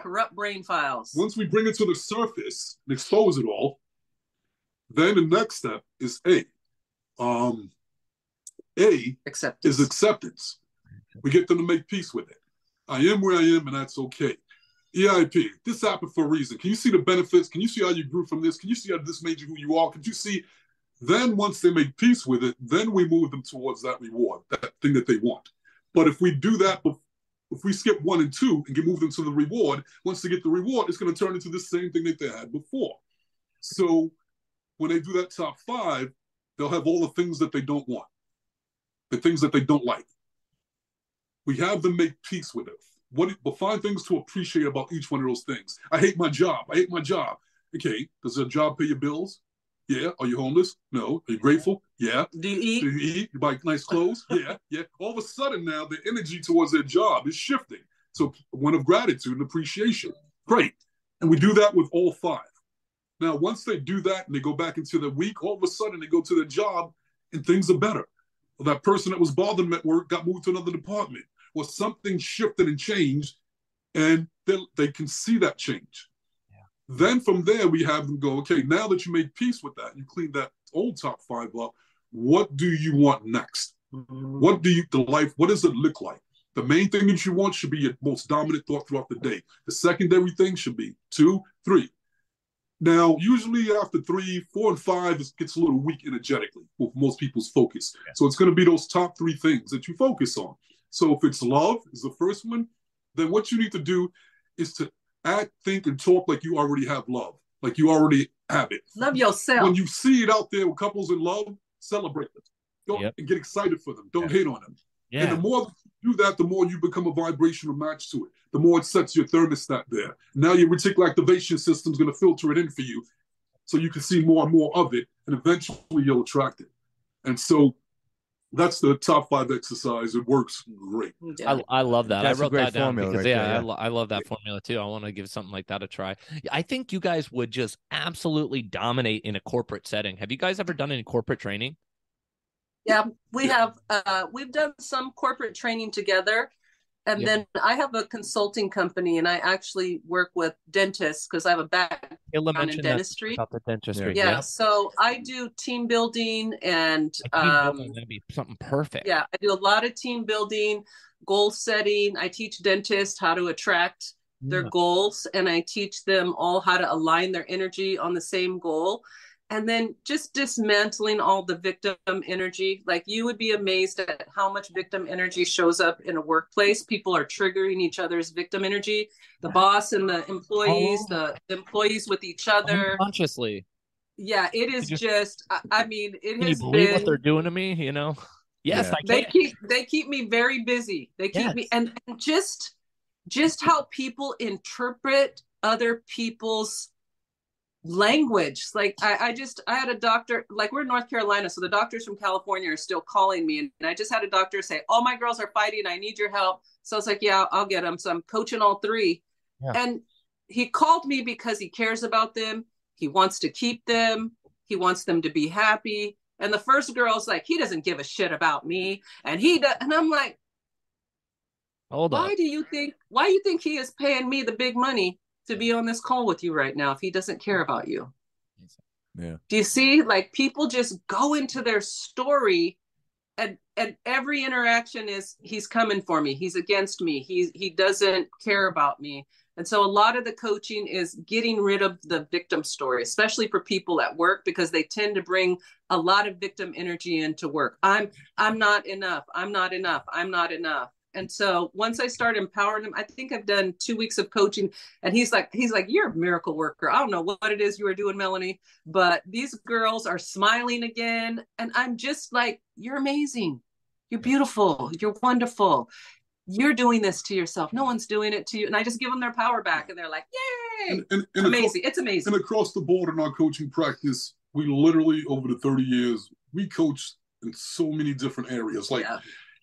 Once we bring it to the surface and expose it all, then the next step is acceptance. Is acceptance. We get them to make peace with it. I am where I am, and that's okay. EIP, this happened for a reason. Can you see the benefits? Can you see how you grew from this? Can you see how this made you who you are? Can you see? Then once they make peace with it, then we move them towards that reward, that thing that they want. But if we do that, if we skip 1 and 2 and move them to the reward, once they get the reward, it's going to turn into the same thing that they had before. So when they do that top 5, they'll have all the things that they don't want, the things that they don't like. We have them make peace with it. But find things to appreciate about each one of those things. I hate my job. Okay, does a job pay your bills? Yeah. Are you homeless? No. Are you grateful? Yeah. Do you eat? You buy nice clothes? Yeah. All of a sudden now, the energy towards their job is shifting. So one of gratitude and appreciation. Great. And we do that with all 5. Now, once they do that and they go back into their week, all of a sudden they go to their job and things are better. Well, that person that was bothering them at work got moved to another department. Well, something shifted and changed, and they can see that change. Then from there, we have them go, okay, now that you made peace with that, you clean that old top 5 up, what do you want next? Mm-hmm. What does it look like? The main thing that you want should be your most dominant thought throughout the day. The secondary thing should be 2, 3. Now, usually after 3, 4, and 5, it gets a little weak energetically with most people's focus. Yeah. So it's going to be those top 3 things that you focus on. So if it's love is the first one, then what you need to do is to act, think, and talk like you already have love, like you already have it. Love yourself. When you see it out there with couples in love, celebrate them. Don't and get excited for them. Don't hate on them. Yeah. And the more you do that, the more you become a vibrational match to it. The more it sets your thermostat there. Now your reticular activation system is going to filter it in for you, so you can see more and more of it, and eventually you'll attract it. And so that's the top 5 exercise. It works great. I love that. That's I wrote that down because right there, I love that formula too. I want to give something like that a try. I think you guys would just absolutely dominate in a corporate setting. Have you guys ever done any corporate training? Yeah, we have. We've done some corporate training together. And then I have a consulting company, and I actually work with dentists because I have a background in dentistry. About the dentistry. Yeah, so I do team building and that'd be something perfect. Yeah, I do a lot of team building, goal setting. I teach dentists how to attract their goals, and I teach them all how to align their energy on the same goal. And then just dismantling all the victim energy. Like, you would be amazed at how much victim energy shows up in a workplace. People are triggering each other's victim energy. The boss and the employees, the employees with each other. Unconsciously. Yeah, it is just, I mean, it can has you believe been what they're doing to me, you know? Yes, I can. They keep me very busy. They keep me, and just how people interpret other people's language. Like, I had a doctor, like, we're in North Carolina, so the doctors from California are still calling me, and I just had a doctor say, all my girls are fighting, I need your help. So I was like, yeah, I'll get them. So I'm coaching all 3. And he called me because he cares about them. He wants to keep them. He wants them to be happy. And the first girl's like, he doesn't give a shit about me, and I'm like, why do you think he is paying me the big money to be on this call with you right now if he doesn't care about you? Yeah. Do you see? Like, people just go into their story, and every interaction is, he's coming for me, he's against me, he doesn't care about me. And so a lot of the coaching is getting rid of the victim story, especially for people at work, because they tend to bring a lot of victim energy into work. I'm not enough. I'm not enough. I'm not enough. And so once I start empowering them, I think I've done 2 weeks of coaching, and he's like, you're a miracle worker. I don't know what it is you are doing, Melanie, but these girls are smiling again. And I'm just like, you're amazing. You're beautiful. You're wonderful. You're doing this to yourself. No one's doing it to you. And I just give them their power back, and they're like, yay. And amazing. It's amazing. And across the board in our coaching practice, we literally, over the 30 years, we coach in so many different areas. Like,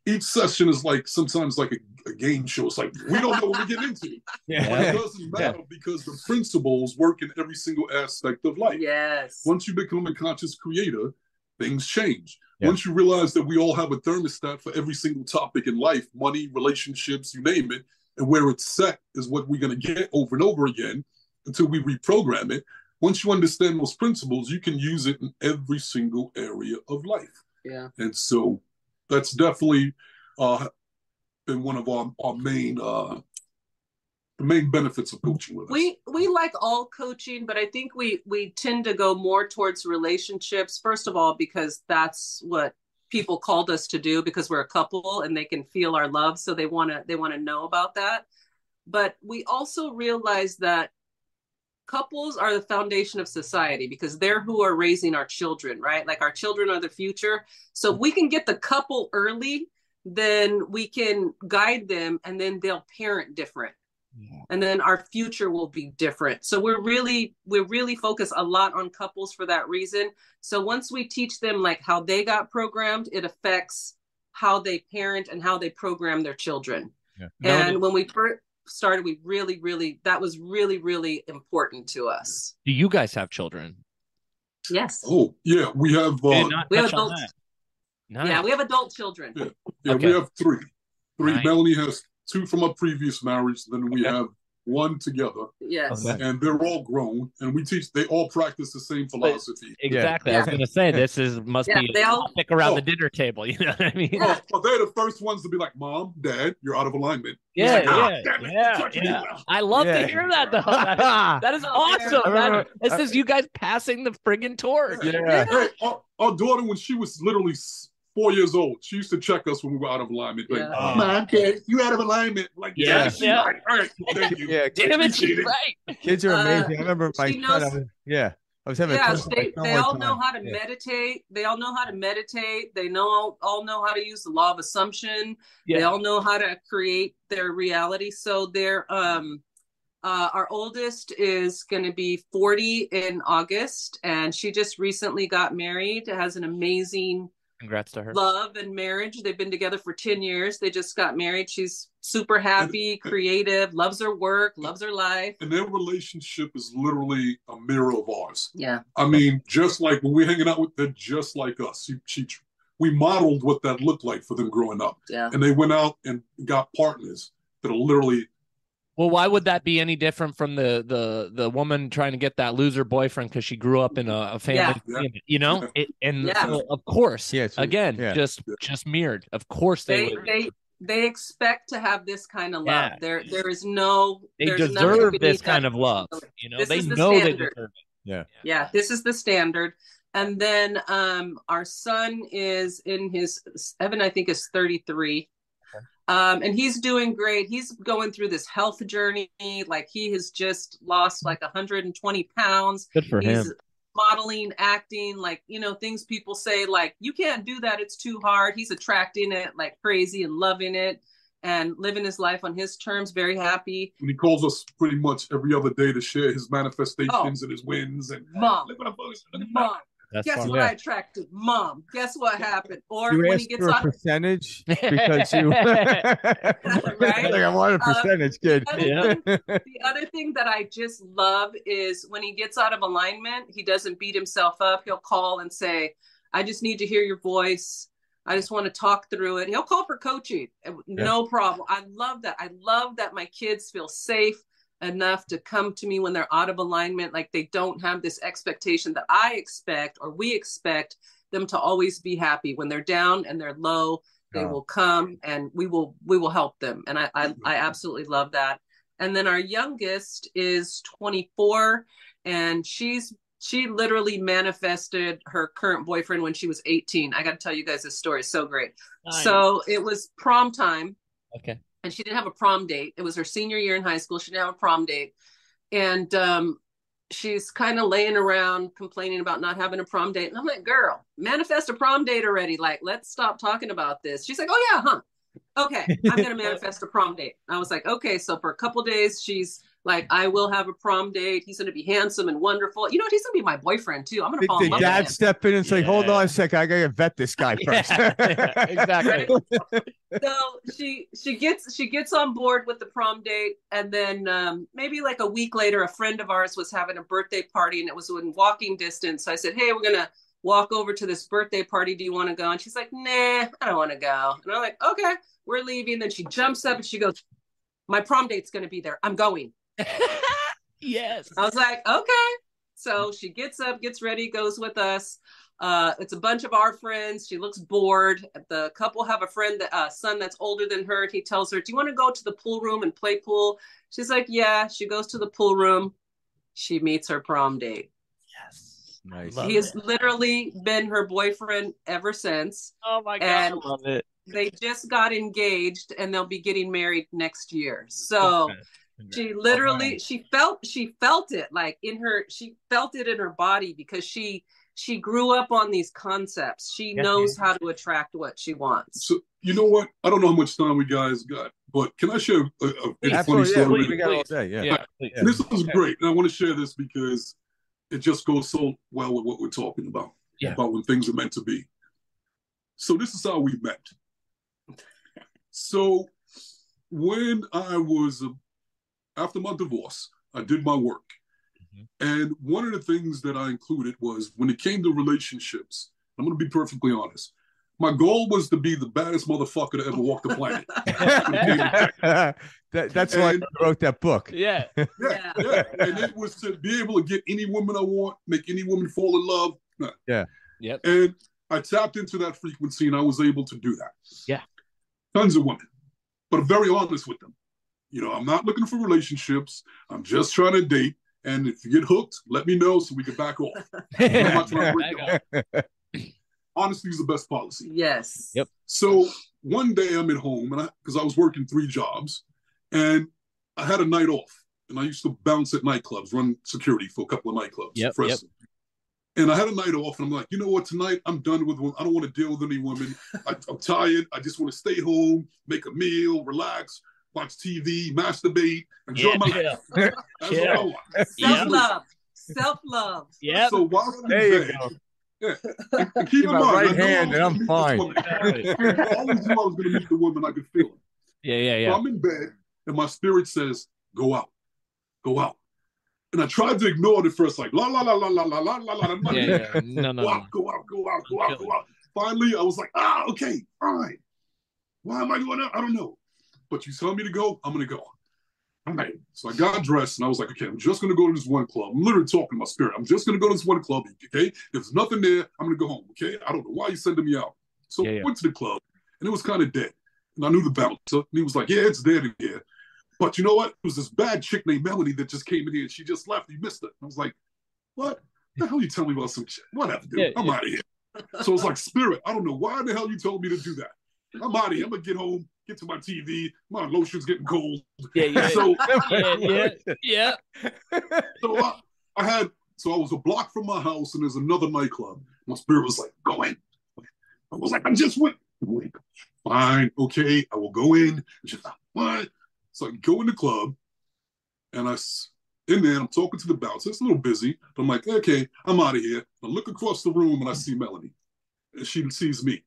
each session is like sometimes like a game show. It's like, we don't know what we get into. But it doesn't matter because the principles work in every single aspect of life. Yes. Once you become a conscious creator, things change. Once you realize that we all have a thermostat for every single topic in life, money, relationships, you name it, and where it's set is what we're going to get over and over again until we reprogram it. Once you understand those principles, you can use it in every single area of life. Yeah. And so that's definitely been one of our main the main benefits of coaching with us. We like all coaching, but I think we tend to go more towards relationships. First of all, because that's what people called us to do, because we're a couple and they can feel our love, so they want to know about that. But we also realize that couples are the foundation of society, because they're who are raising our children, right? Like, our children are the future. So if we can get the couple early, then we can guide them, and then they'll parent different. And then our future will be different. So we really focus a lot on couples for that reason. So once we teach them like how they got programmed, it affects how they parent and how they program their children. And when we started, we really that was really important to us. Do you guys have children? Yes. Oh yeah, we have we have adults. Nice. Yeah, we have adult children. Yeah, we have three. Nice. Melanie has 2 from a previous marriage. Then we have 1 together. Yes. And they're all grown, and we teach. They all practice the same philosophy. Exactly. I was going to say must be they all stick around the dinner table. You know what I mean? Well, they're the first ones to be like, "Mom, Dad, you're out of alignment." Yeah. I love to hear that though. That is awesome. This is you guys passing the friggin' torch. Hey, our daughter, when she was literally 4 years old. She used to check us when we were out of alignment. Like, Yeah. come on, kid, you out of alignment. Like, Yeah. Right. All right. Thank you. Yeah, Damn it, she's right. kids are amazing. I remember my she son. knows- I was having a talk with my son they one all time. know how to meditate. They all know how to meditate. They all know how to use the law of assumption. Yeah. They all know how to create their reality. So they're our oldest is going to be 40 in August, and she just recently got married. Has an amazing Congrats to her. love and marriage. They've been together for 10 years. They just got married. She's super happy, creative, loves her work, loves her life. And their relationship is literally a mirror of ours. Yeah. I mean, just like when we're hanging out with them, just like us. We modeled what that looked like for them growing up. Yeah. And they went out and got partners that are literally. Well, why would that be any different from the woman trying to get that loser boyfriend because she grew up in a family, you know? So, of course, just mirrored. Of course they expect to have this kind of love. Yeah. There is no. They deserve this kind of love. You know, they know they deserve it. Yeah. This is the standard. And then our son is Evan, I think, is 33. And he's doing great. He's going through this health journey. Like, he has just lost like 120 pounds. Good for him. He's modeling, acting, like, you know, things people say, like, you can't do that, it's too hard. He's attracting it like crazy and loving it and living his life on his terms. Very happy. And he calls us pretty much every other day to share his manifestations and his wins. And Mom, look what I'm doing. Mom. That's guess fun. what I attracted? Mom, guess what happened? Or you when asked he gets for a on percentage because you right? like, I want a percentage, kid. The other thing that I just love is when he gets out of alignment, he doesn't beat himself up. He'll call and say, I just need to hear your voice. I just want to talk through it. He'll call for coaching. No problem. I love that. I love that my kids feel safe enough to come to me when they're out of alignment. Like, they don't have this expectation that I expect, or we expect them to always be happy. When they're down and they're low, they will come and we will help them. And I absolutely love that. And then our youngest is 24, and she literally manifested her current boyfriend when she was 18. I got to tell you guys this story. It's so great. Nice. So it was prom time. Okay. And she didn't have a prom date. It was her senior year in high school. She didn't have a prom date. And she's kind of laying around complaining about not having a prom date. And I'm like, girl, manifest a prom date already. Like, let's stop talking about this. She's like, oh yeah, huh? Okay, I'm going to manifest a prom date. I was like, okay. So for a couple days, she's like, I will have a prom date. He's going to be handsome and wonderful. You know what? He's going to be my boyfriend too. I'm going to fall in love with him. Did dad step in and say, hold on a second, I got to vet this guy first? Exactly. So she gets on board with the prom date. And then maybe like a week later, a friend of ours was having a birthday party, and it was in walking distance. So I said, hey, we're going to walk over to this birthday party. Do you want to go? And she's like, nah, I don't want to go. And I'm like, okay, we're leaving. Then she jumps up and she goes, my prom date's going to be there. I'm going. Yes. I was like, okay. So she gets up, gets ready, goes with us. It's a bunch of our friends. She looks bored. The couple have a friend, son that's older than her. He tells her, do you want to go to the pool room and play pool? She's like, yeah. She goes to the pool room. She meets her prom date. Yes. Nice. He has literally been her boyfriend ever since. Oh my God. And I love it. they just got engaged, and they'll be getting married next year. So she literally, she felt it like she felt it in her body, because she grew up on these concepts. She knows how to attract what she wants. So, you know what? I don't know how much time we guys got, but can I share a funny story? We got all day. Yeah. This is great. And I want to share this because it just goes so well with what we're talking about, about when things are meant to be. So this is how we met. So when I was, after my divorce, I did my work. And one of the things that I included was, when it came to relationships, I'm going to be perfectly honest, my goal was to be the baddest motherfucker to ever walk the planet. That's why I wrote that book. Yeah. And it was to be able to get any woman I want, make any woman fall in love. Yeah. Yep. And I tapped into that frequency, and I was able to do that. Yeah. Tons of women, but I'm very honest with them. You know, I'm not looking for relationships. I'm just trying to date. And if you get hooked, let me know so we can back off. I'm not trying to break it off. honesty is the best policy. Yes. Yep. So one day I'm at home, and because I was working 3 jobs, and I had a night off, and I used to bounce at nightclubs, run security for a couple of nightclubs. Yep. And I had a night off, and I'm like, you know what? Tonight I'm done with women. I don't want to deal with any women. I'm tired. I just want to stay home, make a meal, relax, watch TV, masturbate, enjoy my life. That's what I want. Self-love. Self-love. Yeah. So while I'm There you bed, go. yeah, and keep in my mind, right hand, and I'm fine. I always knew I was going to meet the woman. I could feel it. Yeah. So I'm in bed, and my spirit says, "Go out, go out." And I tried to ignore it at first, like la la la la la la la la la. No. Go out. Finally, I was like, okay, fine. Why am I going out? I don't know. But you tell me to go, I'm gonna go. All right. So I got dressed and I was like, okay, I'm just gonna go to this one club. I'm literally talking to my spirit. I'm just gonna go to this one club. Okay. If there's nothing there, I'm gonna go home. Okay. I don't know why you're sending me out. So I went to the club and it was kind of dead. And I knew the bouncer, and he was like, yeah, it's dead in here. But you know what? It was this bad chick named Melanie that just came in here and she just left. You missed it. I was like, what? The hell you telling me about some shit? Whatever, dude. I'm out of here. So it's like, spirit, I don't know why the hell you told me to do that. I'm out of here. I'm going to get home, get to my TV. My lotion's getting cold. Yeah. So, yeah. So I was a block from my house and there's another nightclub. My spirit was like, go in. I was like, I just went. Fine. Okay. I will go in. She's like, what? So I go in the club, and in there, I'm talking to the bouncer. It's a little busy, but I'm like, okay, I'm out of here. I look across the room, and I see Melanie, and she sees me.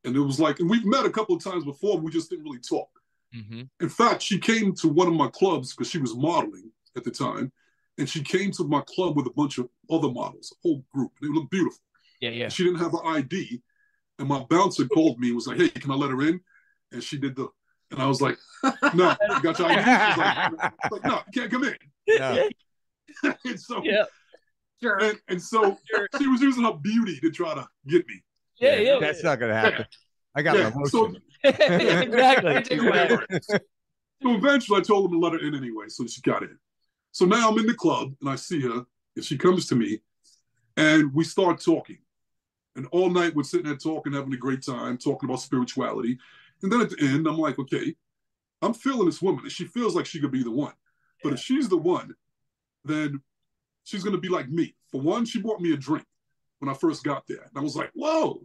And it was like, and we've met a couple of times before, we just didn't really talk. Mm-hmm. In fact, she came to one of my clubs because she was modeling at the time, and she came to my club with a bunch of other models, a whole group. They looked beautiful. Yeah. She didn't have an ID, and my bouncer called me and was like, hey, can I let her in? And she did and I was like, no, you got your ID? She was like, no, you can't come in. Yeah. And so, Sure. And so she was using her beauty to try to get me. Yeah. That's not going to happen. I got my motion. So, Exactly. So eventually I told them to let her in anyway. So she got in. So now I'm in the club and I see her and she comes to me and we start talking. And all night we're sitting there talking, having a great time, talking about spirituality. And then at the end, I'm like, okay, I'm feeling this woman and she feels like she could be the one. But if she's the one, then she's going to be like me. For one, she bought me a drink when I first got there. And I was like, whoa,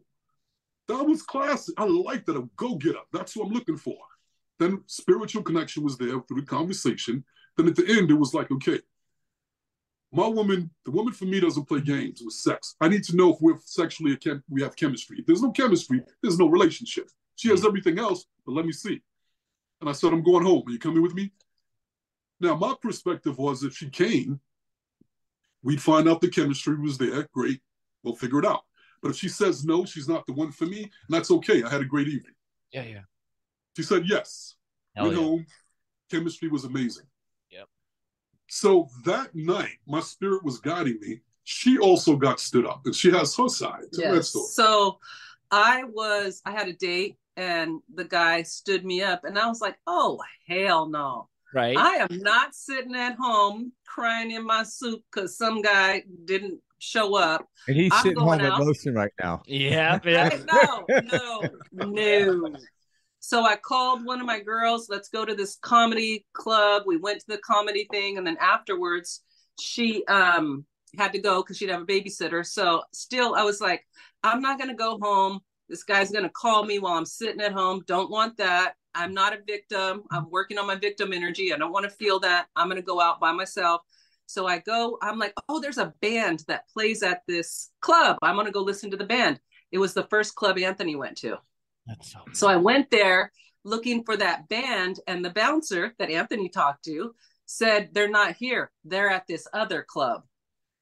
that was classic. I like that. A go-getter. That's what I'm looking for. Then spiritual connection was there through the conversation. Then at the end, it was like, okay, the woman for me doesn't play games with sex. I need to know if we're sexually, we have chemistry. If there's no chemistry, there's no relationship. She has everything else, but let me see. And I said, I'm going home. Are you coming with me? Now, my perspective was if she came, we'd find out the chemistry was there. Great. We'll figure it out. But if she says no, she's not the one for me, and that's okay. I had a great evening. Yeah. She said yes. Went home. Chemistry was amazing. Yep. So that night, my spirit was guiding me. She also got stood up, and she has her side. Tell that story. So I had a date, and the guy stood me up, and I was like, oh, hell no. Right. I am not sitting at home crying in my soup because some guy didn't show up. And he's sitting home with lotion right now. Yeah. No. So I called one of my girls, let's go to this comedy club. We went to the comedy thing. And then afterwards, she had to go because she'd have a babysitter. So still, I was like, I'm not going to go home. This guy's going to call me while I'm sitting at home. Don't want that. I'm not a victim. I'm working on my victim energy. I don't want to feel that. I'm going to go out by myself. So I go, I'm like, oh, there's a band that plays at this club. I'm going to go listen to the band. It was the first club Anthony went to. So I went there looking for that band, and the bouncer that Anthony talked to said, they're not here. They're at this other club.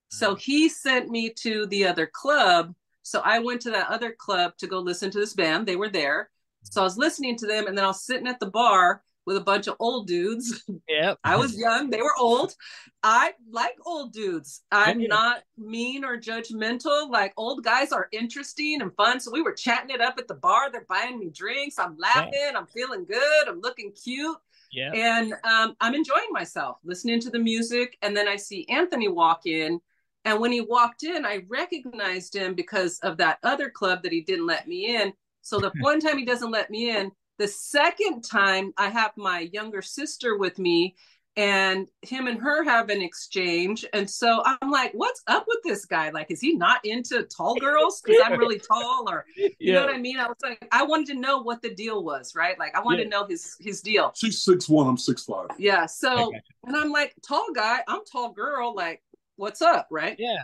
So he sent me to the other club. So I went to that other club to go listen to this band. They were there. So I was listening to them, and then I was sitting at the bar with a bunch of old dudes. Yep. I was young. They were old. I like old dudes. I'm not mean or judgmental. Like, old guys are interesting and fun. So we were chatting it up at the bar. They're buying me drinks. I'm laughing. I'm feeling good. I'm looking cute. Yeah. And I'm enjoying myself, listening to the music. And then I see Anthony walk in, And when he walked in, I recognized him because of that other club that he didn't let me in. So the one time he doesn't let me in, the second time I have my younger sister with me, and him and her have an exchange. And so I'm like, what's up with this guy? Like, is he not into tall girls? Because I'm really tall, or you know what I mean? I was like, I wanted to know what the deal was, right? Like, I wanted to know his deal. She's 6'1", I'm 6'5". Yeah. So, and I'm like, tall guy, I'm tall girl. Like, what's up, right? Yeah.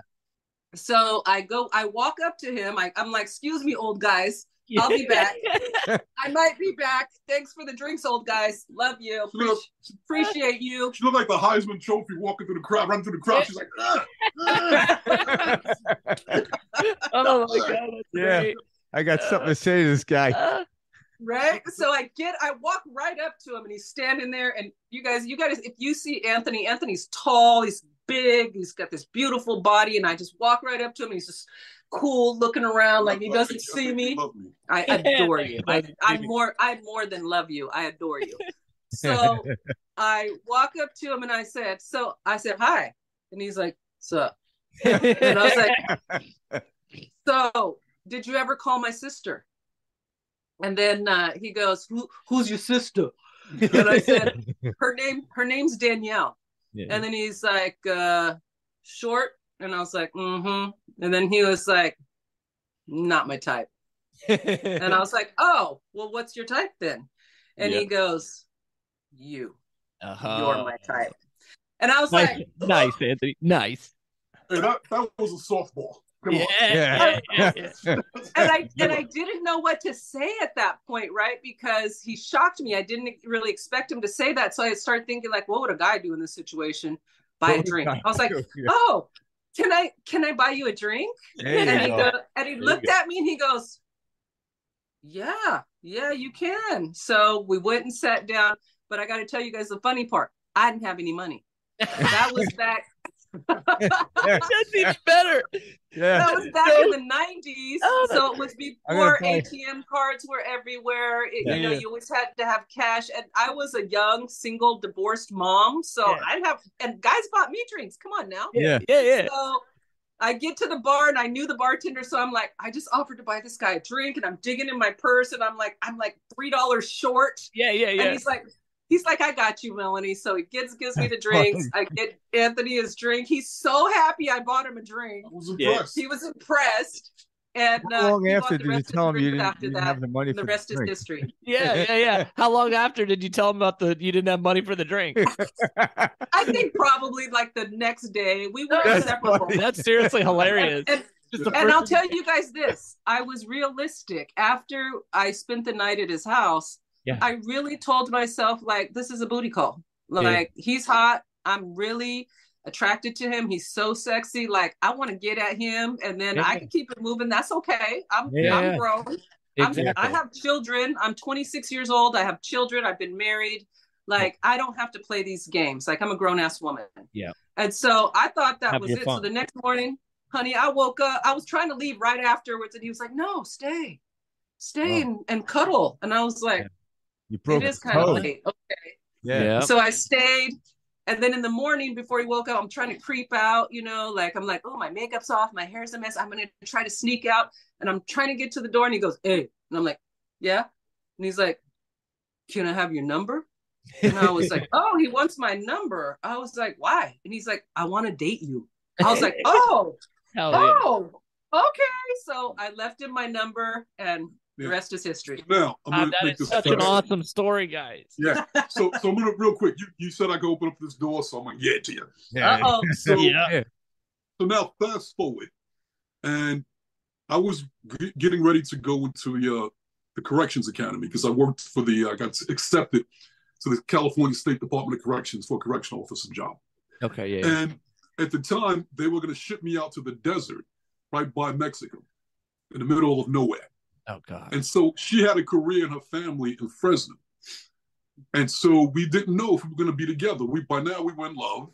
So I walk up to him. I'm like, excuse me, old guys. I'll be back. I might be back. Thanks for the drinks, old guys. Love you. Appreciate you. She looked like the Heisman Trophy walking through the crowd, running through the crowd. She's like, oh my God. That's great. I got something to say to this guy. Right. So I walk right up to him, and he's standing there. And you guys, if you see Anthony's tall, he's big, he's got this beautiful body. And I just walk right up to him, and he's just cool looking around like he doesn't see me. I adore you. I more than love you. I adore you. So I walk up to him, and I said, hi. And he's like, what's up? And I was like, so did you ever call my sister? And then he goes, who's your sister? And I said, her name's Danielle. Yeah. And then he's like, short? And I was like, mm-hmm. And then he was like, not my type. And I was like, oh, well, what's your type then? And he goes, you're my type. And I was like, nice, Anthony, nice. Hey, that was a softball. Come on. Yeah. And I didn't know what to say at that point, right? Because he shocked me. I didn't really expect him to say that. So I started thinking, like, what would a guy do in this situation? Buy a drink. I was like, oh, can I buy you a drink? And he looked at me and he goes, yeah, you can. So we went and sat down. But I got to tell you guys the funny part. I didn't have any money. That was back. That's even better. Yeah. That was back in the 90s. So it was before ATM cards were everywhere. You always had to have cash. And I was a young, single, divorced mom. So and guys bought me drinks. Come on now. Yeah. So I get to the bar, and I knew the bartender. So I'm like, I just offered to buy this guy a drink, and I'm digging in my purse, and I'm like $3 short. Yeah. And he's like, I got you, Melanie. So he gives me the drinks. I get Anthony his drink. He's so happy I bought him a drink. I was impressed. He was impressed. And how long after did you tell him you didn't have the money? The rest is history. Yeah. How long after did you tell him about you didn't have money for the drink? I think probably like the next day. We were inseparable. That's seriously hilarious. And I'll tell you guys this. I was realistic. After I spent the night at his house, I really told myself, like, this is a booty call. Like, he's hot. I'm really attracted to him. He's so sexy. Like, I want to get at him, and then I can keep it moving. That's okay. I'm grown. Exactly. I have children. I'm 26 years old. I have children. I've been married. Like, I don't have to play these games. Like, I'm a grown-ass woman. Yeah. And so I thought that was it. Fun. So the next morning, honey, I woke up. I was trying to leave right afterwards, and he was like, no, stay and cuddle. And I was like, it is kind of late. Okay. Yeah. So I stayed. And then in the morning before he woke up, I'm trying to creep out, like, I'm like, oh, my makeup's off. My hair's a mess. I'm going to try to sneak out. And I'm trying to get to the door. And he goes, hey. And I'm like, yeah. And he's like, can I have your number? And I was like, oh, he wants my number. I was like, why? And he's like, I want to date you. I was like, okay. So I left him my number, and the rest is history. Now, I'm that is such an awesome story, guys. Yeah. So I'm gonna real quick. You said I could open up this door, so I'm gonna get it to you. Uh-oh. So now, fast forward, and I was getting ready to go into the Corrections Academy because I worked for I got accepted to the California State Department of Corrections for a correctional officer job. Okay. Yeah. And at the time, they were going to ship me out to the desert, right by Mexico, in the middle of nowhere. Oh, God. And so she had a career in her family in Fresno. And so we didn't know if we were going to be together. By now we were in love,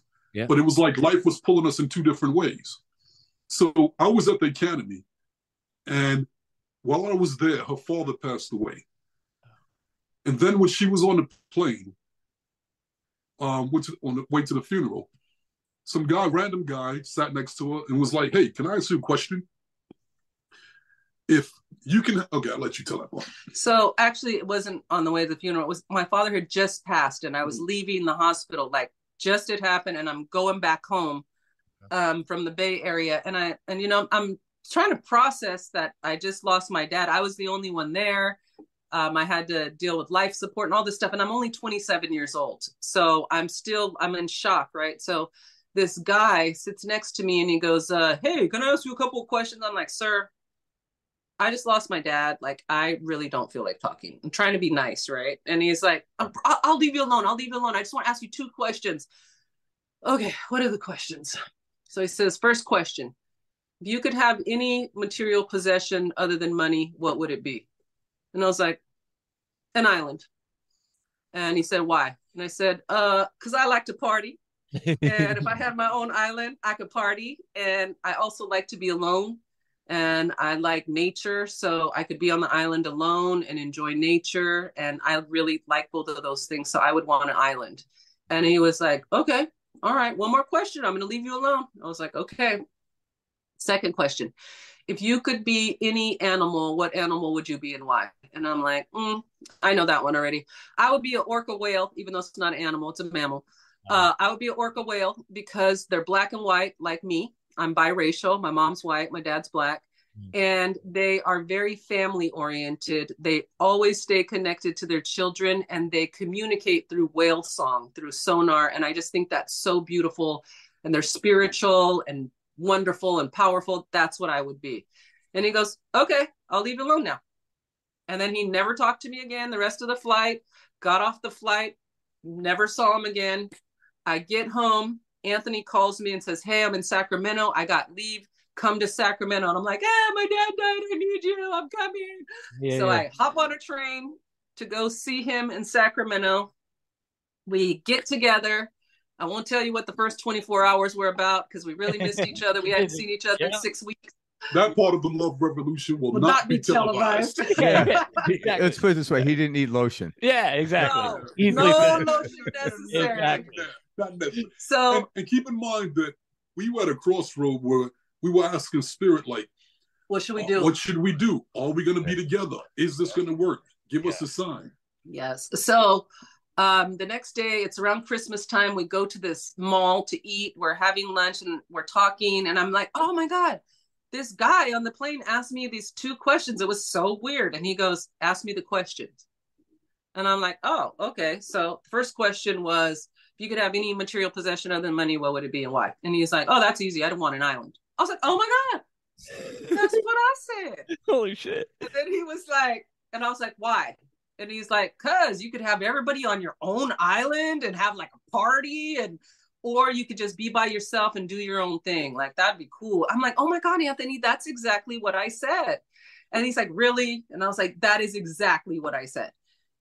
but it was like life was pulling us in two different ways. So I was at the academy, and while I was there, her father passed away. And then when she was on the plane, on the way to the funeral, some guy, random guy, sat next to her and was like, "Hey, can I ask you a question? If you can," okay, I'll let you tell that part. So actually, it wasn't on the way to the funeral. It was my father had just passed, and I was leaving the hospital. Like just it happened, and I'm going back home from the Bay Area, and I'm trying to process that I just lost my dad. I was the only one there. I had to deal with life support and all this stuff, and I'm only 27 years old, so I'm in shock, right? So this guy sits next to me, and he goes, "Hey, can I ask you a couple of questions?" I'm like, "Sir, I just lost my dad. Like, I really don't feel like talking. I'm trying to be nice, right?" And he's like, I'll leave you alone. I'll leave you alone. I just want to ask you 2 questions." Okay, what are the questions? So he says, first question, if you could have any material possession other than money, what would it be? And I was like, an island. And he said, why? And I said, because I like to party. And if I had my own island, I could party. And I also like to be alone. And I like nature. So I could be on the island alone and enjoy nature. And I really like both of those things. So I would want an island. And he was like, okay, all right, one more question. I'm going to leave you alone. I was like, okay. Second question. If you could be any animal, what animal would you be and why? And I'm like, I know that one already. I would be an orca whale, even though it's not an animal, it's a mammal. I would be an orca whale because they're black and white like me. I'm biracial. My mom's white, my dad's black. And they are very family oriented. They always stay connected to their children, and they communicate through whale song, through sonar. And I just think that's so beautiful. And they're spiritual and wonderful and powerful. That's what I would be. And he goes, okay, I'll leave you alone now. And then he never talked to me again the rest of the flight, got off the flight, never saw him again. I get home. Anthony calls me and says, hey, I'm in Sacramento. I got leave. Come to Sacramento. And I'm like, my dad died. I need you. I'm coming. So I hop on a train to go see him in Sacramento. We get together. I won't tell you what the first 24 hours were about because we really missed each other. We hadn't seen each other in 6 weeks. That part of the love revolution will not be televised. Exactly. Let's put it this way. He didn't need lotion. Yeah, exactly. No lotion necessary. Exactly. Not necessary. So, and keep in mind that we were at a crossroad where we were asking spirit, like, what should we do? What should we do? Are we going to be together? Is this going to work? Give us a sign. Yes. So the next day, it's around Christmas time. We go to this mall to eat. We're having lunch and we're talking. And I'm like, oh my God, this guy on the plane asked me these 2 questions. It was so weird. And he goes, ask me the questions. And I'm like, oh, okay. So the first question was, if you could have any material possession other than money, what would it be and why? And he's like, oh, that's easy. I don't want an island. I was like, oh my God, that's what I said. Holy shit. And then he was like, and I was like, why? And he's like, cause you could have everybody on your own island and have like a party, or you could just be by yourself and do your own thing. Like, that'd be cool. I'm like, oh my God, Anthony, that's exactly what I said. And he's like, really? And I was like, that is exactly what I said.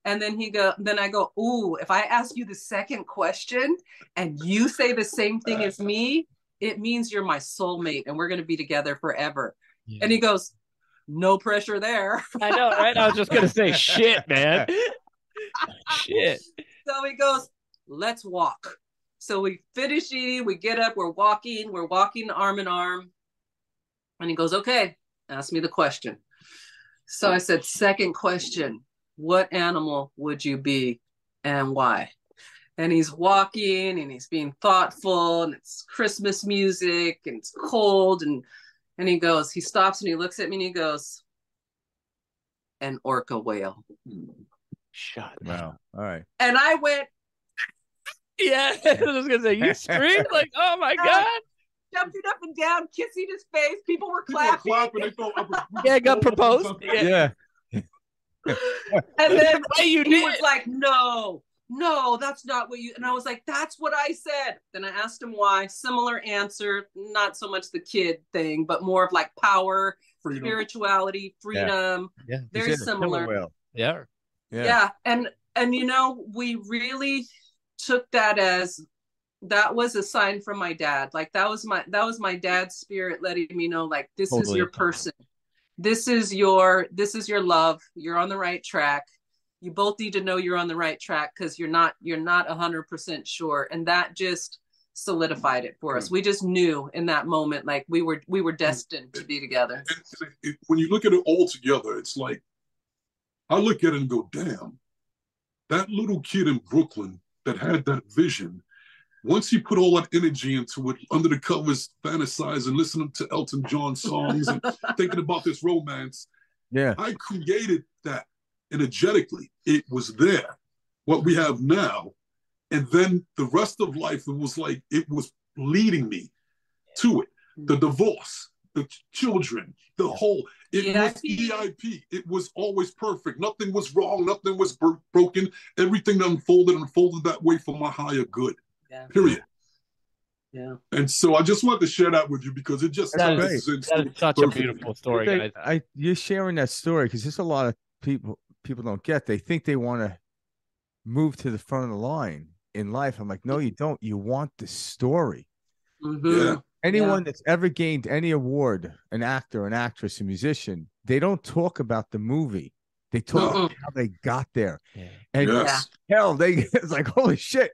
And then I go, ooh, if I ask you the second question and you say the same thing as me, it means you're my soulmate and we're going to be together forever. Yeah. And he goes, no pressure there. I know, right? I was just going to say, shit, man. Shit. So he goes, let's walk. So we finish eating, we get up, we're walking arm in arm. And he goes, okay, ask me the question. So I said, second question, what animal would you be and why? And he's walking and he's being thoughtful and it's Christmas music and it's cold. And he stops and he looks at me and he goes, an orca whale. Shut up. Wow. All right. And I went, yeah, I was going to say, you screamed like, oh my God. Jumping up and down, kissing his face. People were clapping. Yeah, got proposed. Yeah. And then he was like, no, that's not what you, and I was like, that's what I said. Then I asked him why. Similar answer, not so much the kid thing, but more of like power, freedom, spirituality, freedom. Yeah. Very similar. Yeah. And we really took that as, that was a sign from my dad. Like that was my dad's spirit letting me know, like, this is your person. This is your love. You're on the right track. You both need to know you're on the right track because you're not 100% sure. And that just solidified it for us. We just knew in that moment, like we were destined to be together. When you look at it all together, it's like, I look at it and go, damn, that little kid in Brooklyn that had that vision, once he put all that energy into it, under the covers, fantasizing, listening to Elton John songs and thinking about this romance, I created that energetically. It was there. What we have now, and then the rest of life, it was like, it was leading me to it. The divorce, the children, the whole, it was EIP. It was always perfect. Nothing was wrong. Nothing was broken. Everything unfolded that way for my higher good. Period. Yeah. And so I just wanted to share that with you because it just that is such a beautiful story, guys. You're sharing that story because there's a lot of people don't get. They think they want to move to the front of the line in life. I'm like, no, you don't. You want the story. Anyone that's ever gained any award, an actor, an actress, a musician, they don't talk about the movie. They talk about how they got there. And hell, it's like, holy shit.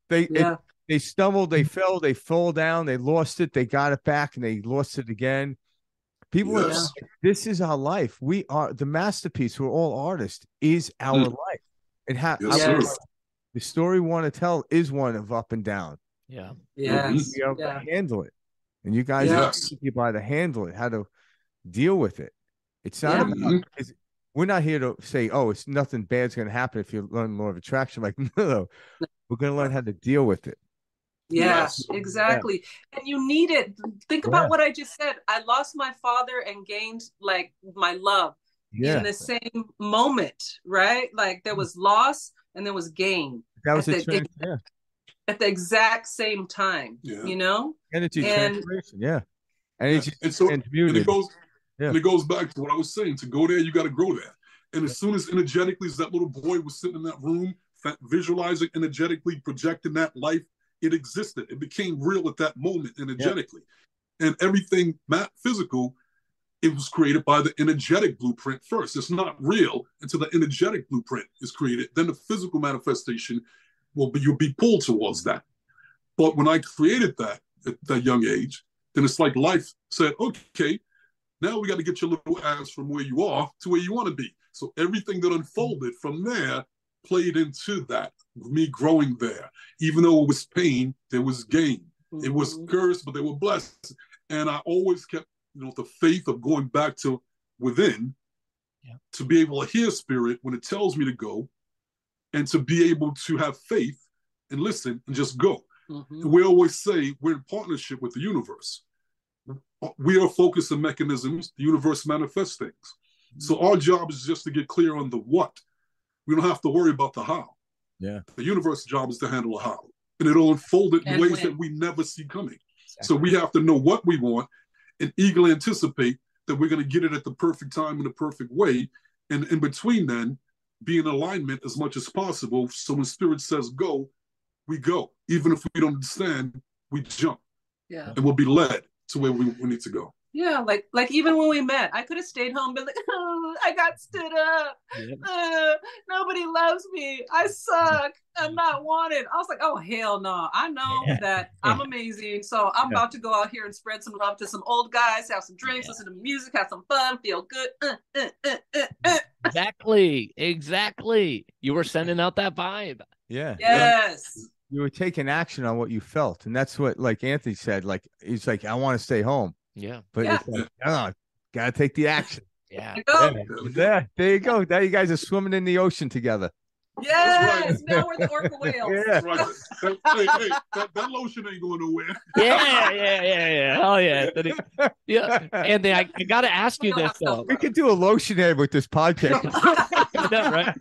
They stumbled, they fell, they fall down, they lost it, they got it back, and they lost it again. People are like, this is our life. We are the masterpiece. We're all artists, is our life. And the story we want to tell is one of up and down. We have to handle it. And you guys are teaching by to handle it, how to deal with it. It's not about, we're not here to say, oh, it's nothing bad's going to happen if you learn law of attraction. Like, no, we're going to learn how to deal with it. Yes, exactly. And you need it. Think about what I just said. I lost my father and gained like my love in the same moment, right? Like there was loss and there was gain. That was at the exact same time, you know? Energy transformation, Energy and it goes back to what I was saying. To go there, you got to grow there. And as soon as energetically, as that little boy was sitting in that room, visualizing energetically, projecting that life, it existed. It became real at that moment energetically. And everything physical, it was created by the energetic blueprint first. It's not real until the energetic blueprint is created. Then the physical manifestation you'll be pulled towards that. But when I created that at that young age, then it's like life said, okay, now we got to get your little ass from where you are to where you want to be. So everything that unfolded from there played into that, me growing there. Even though it was pain, there was gain. It was cursed, but they were blessed. And I always kept, the faith of going back to within to be able to hear spirit when it tells me to go, and to be able to have faith and listen and just go. We always say we're in partnership with the universe. We are focus and mechanisms. The universe manifests things. So our job is just to get clear on the what. We don't have to worry about the how. The universe's job is to handle the how. And it'll unfold it in ways that we never see coming. So we have to know what we want and eagerly anticipate that we're going to get it at the perfect time in the perfect way. And in between then, be in alignment as much as possible. So when spirit says go, we go. Even if we don't understand, we jump. And we'll be led to where we need to go. Yeah, like even when we met, I could have stayed home and been like, oh, I got stood up. Nobody loves me. I suck. I'm not wanted. I was like, oh, hell no. I know that I'm amazing. So I'm about to go out here and spread some love to some old guys, have some drinks, listen to music, have some fun, feel good. Exactly. You were sending out that vibe. Yes. You were taking action on what you felt. And that's what, like Anthony said, like, he's like, I want to stay home. But it's like, gotta take the action. There you go. Now you guys are swimming in the ocean together. Yes, now we're the orca whales. That's right. Hey, that lotion ain't going nowhere. Yeah. Oh yeah. Anthony, I gotta ask you this though. We could do a lotion ad with this podcast. No, right?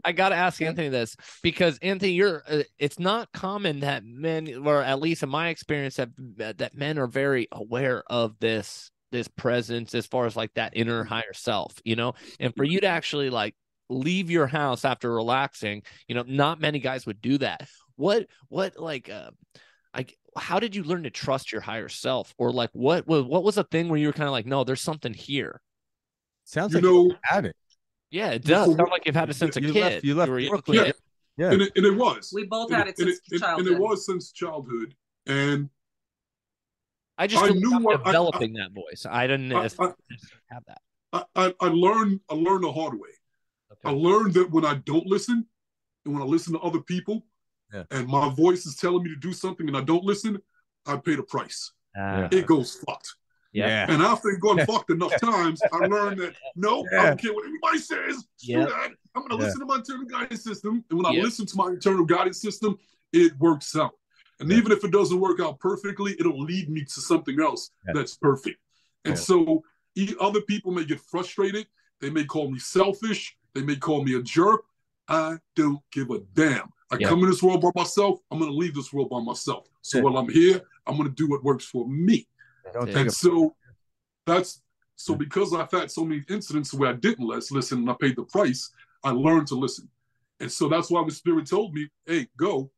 I gotta ask Anthony this, because Anthony, it's not common that men, or at least in my experience, that men are very aware of this presence as far as like that inner higher self, and for you to actually like leave your house after relaxing, not many guys would do that. What how did you learn to trust your higher self? Or like, what was a thing where you were kind of like, no, there's something here? Sounds like you had it. Yeah, it does. Sound like you've had it since a kid. You left Brooklyn. And it was. We both had it since childhood. And it was since childhood. And I just feel like I'm developing that voice. I didn't have that. I learned the hard way. Okay. I learned that when I don't listen, and when I listen to other people, and my voice is telling me to do something and I don't listen, I pay the price. It goes fucked. Yeah. And after going fucked enough times, I learned that no, I don't care what anybody says. Screw that. I'm going to listen to my internal guidance system. And when I listen to my internal guidance system, it works out. And even if it doesn't work out perfectly, it'll lead me to something else that's perfect. And so other people may get frustrated. They may call me selfish. They may call me a jerk. I don't give a damn. I come in this world by myself. I'm going to leave this world by myself. So while I'm here, I'm going to do what works for me. And so because I've had so many incidents where I didn't listen and I paid the price, I learned to listen. And so that's why when Spirit told me, hey, go,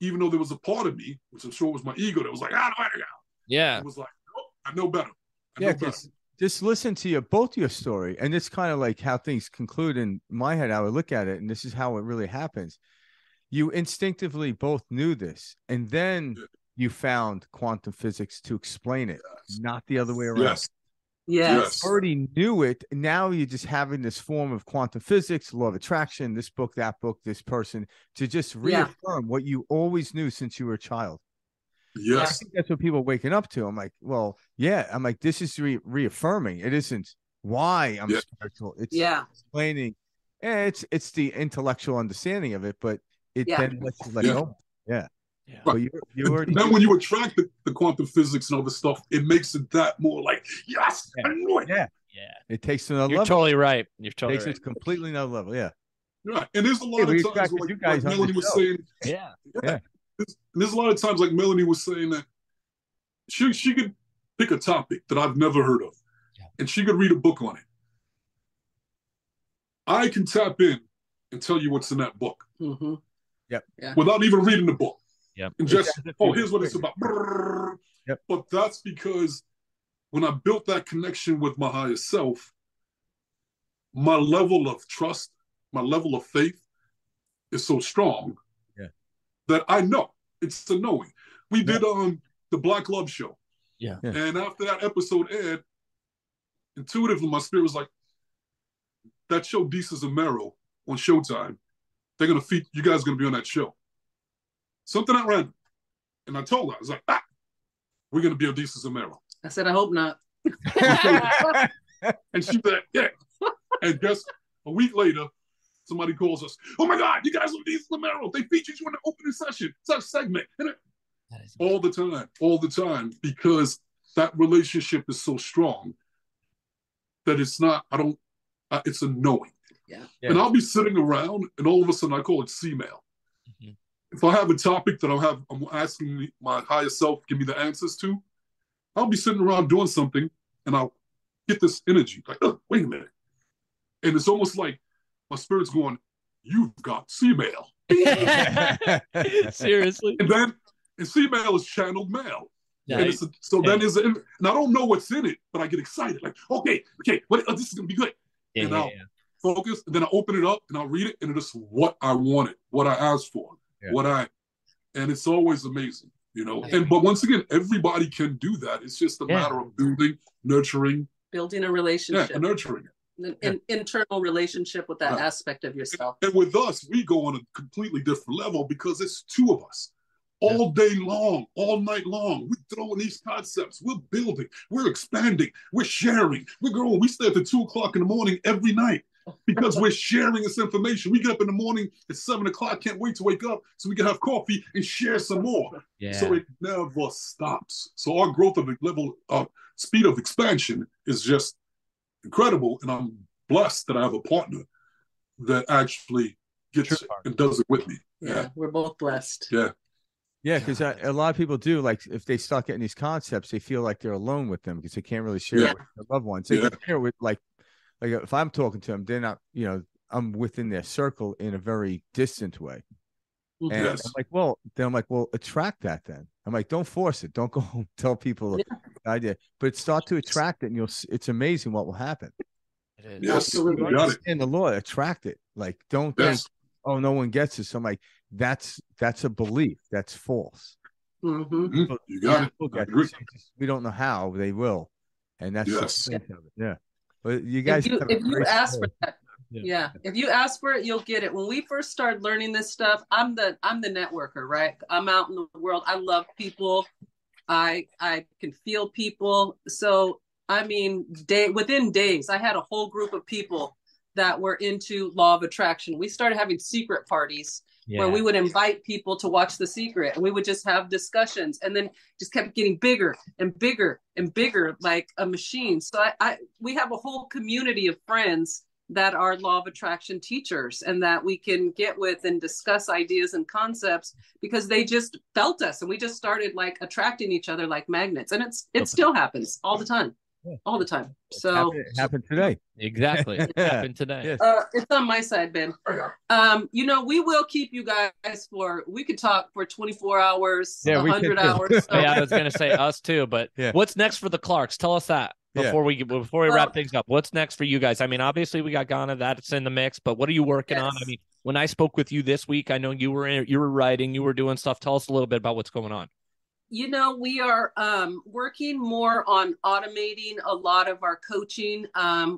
even though there was a part of me, which I'm sure was my ego, that was like, I don't want to go. Yeah. It was like, nope, I know better. Just listen to both your story. And it's kind of like how things conclude in my head. I would look at it, and this is how it really happens. You instinctively both knew this, and then you found quantum physics to explain it, not the other way around. Yes. You already knew it. Now you're just having this form of quantum physics, law of attraction, this book, that book, this person, to just reaffirm what you always knew since you were a child. Yes. I think that's what people are waking up to. I'm like, well, I'm like, this is reaffirming. It isn't why I'm spiritual. It's explaining. It's the intellectual understanding of it, but it then lets you let go. Yeah. Right. You already then when you attract the quantum physics and all this stuff, it makes it that more like, yes, I knew it. Yeah. It takes to another level. You're totally right. You're totally right. It takes it completely another level. Yeah. Right. And there's a lot of times where, like Melanie was saying, there's a lot of times like Melanie was saying that she could pick a topic that I've never heard of, and she could read a book on it. I can tap in and tell you what's in that book. Mm-hmm. Without even reading the book. Yep. And just, here's what it's about. Yep. But that's because when I built that connection with my higher self, my level of trust, my level of faith is so strong that I know. It's a knowing. We did the Black Love Show. Yeah. And after that episode aired, intuitively my spirit was like, that show Desus and Mero on Showtime, they're going to feed, you guys are going to be on that show. Something at random. And I told her, I was like, we're going to be on Desus and Mero. I said, I hope not. And she said, yeah. And guess a week later, somebody calls us, oh my God, you guys are Desus and Mero. They featured you in the opening session, such segment. And all the time, because that relationship is so strong that it's not, it's a knowing. Yeah. And I'll be sitting around and all of a sudden I call it C-mail. Mm-hmm. If I have a topic that I'm asking my higher self, give me the answers to, I'll be sitting around doing something and I'll get this energy like, oh, wait a minute. And it's almost like my spirit's going, you've got C-mail. Seriously. And C-mail is channeled mail. Nice. And and I don't know what's in it, but I get excited. Like, okay, this is going to be good. And I'll focus, and then I open it up and I'll read it, and it's what I wanted, what I asked for, and it's always amazing, you know. But once again, everybody can do that. It's just a matter of building a relationship, nurturing an internal relationship with that aspect of yourself. And with us, we go on a completely different level because it's two of us. All day long, all night long, we're throwing these concepts. We're building, we're expanding, we're sharing, we're growing. We stay at 2:00 in the morning every night because we're sharing this information. We get up in the morning at 7:00, can't wait to wake up so we can have coffee and share some more. Yeah. So it never stops. So our growth of level of speed of expansion is just incredible. And I'm blessed that I have a partner that actually gets it and does it with me. Yeah, we're both blessed. Yeah, because a lot of people do, like, if they start getting these concepts, they feel like they're alone with them because they can't really share it with their loved ones. They can share with, like if I'm talking to them, they're not, I'm within their circle in a very distant way. And I'm like, well, attract that then. I'm like, don't force it. Don't go home, tell people the idea, but start to attract it, and it's amazing what will happen. It is. Yes, absolutely. Understand the law, attract it. Like, don't think, oh, no one gets it. So I'm like, that's a belief. That's false. Mm-hmm. You got it. We don't know how they will, and that's yes. the thing of it. Yeah, but you guys, if you ask for that, if you ask for it, you'll get it. When we first started learning this stuff, I'm the networker, right? I'm out in the world. I love people. I can feel people. So I mean, within days, I had a whole group of people that were into law of attraction. We started having secret parties where we would invite people to watch The Secret, and we would just have discussions, and then just kept getting bigger and bigger and bigger, like a machine. So we have a whole community of friends that are law of attraction teachers, and that we can get with and discuss ideas and concepts, because they just felt us, and we just started like attracting each other like magnets. And it still happens all the time. All the time. So it happened today. Exactly. It happened today. It's on my side, Ben. We will keep you guys we could talk for 24 hours, 100 hours. So. Yeah, I was going to say us too, but what's next for the Clarks? Tell us that before we wrap things up. What's next for you guys? I mean, obviously we got Ghana, that's in the mix, but what are you working on? I mean, when I spoke with you this week, I know you were writing, you were doing stuff. Tell us a little bit about what's going on. We are working more on automating a lot of our coaching.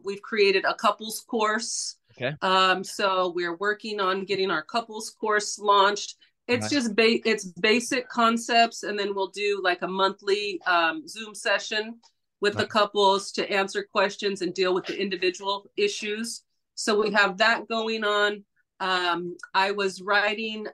We've created a couples course. Okay. So we're working on getting our couples course launched. It's just it's basic concepts, and then we'll do like a monthly Zoom session with the couples to answer questions and deal with the individual issues. So we have that going on. I was writing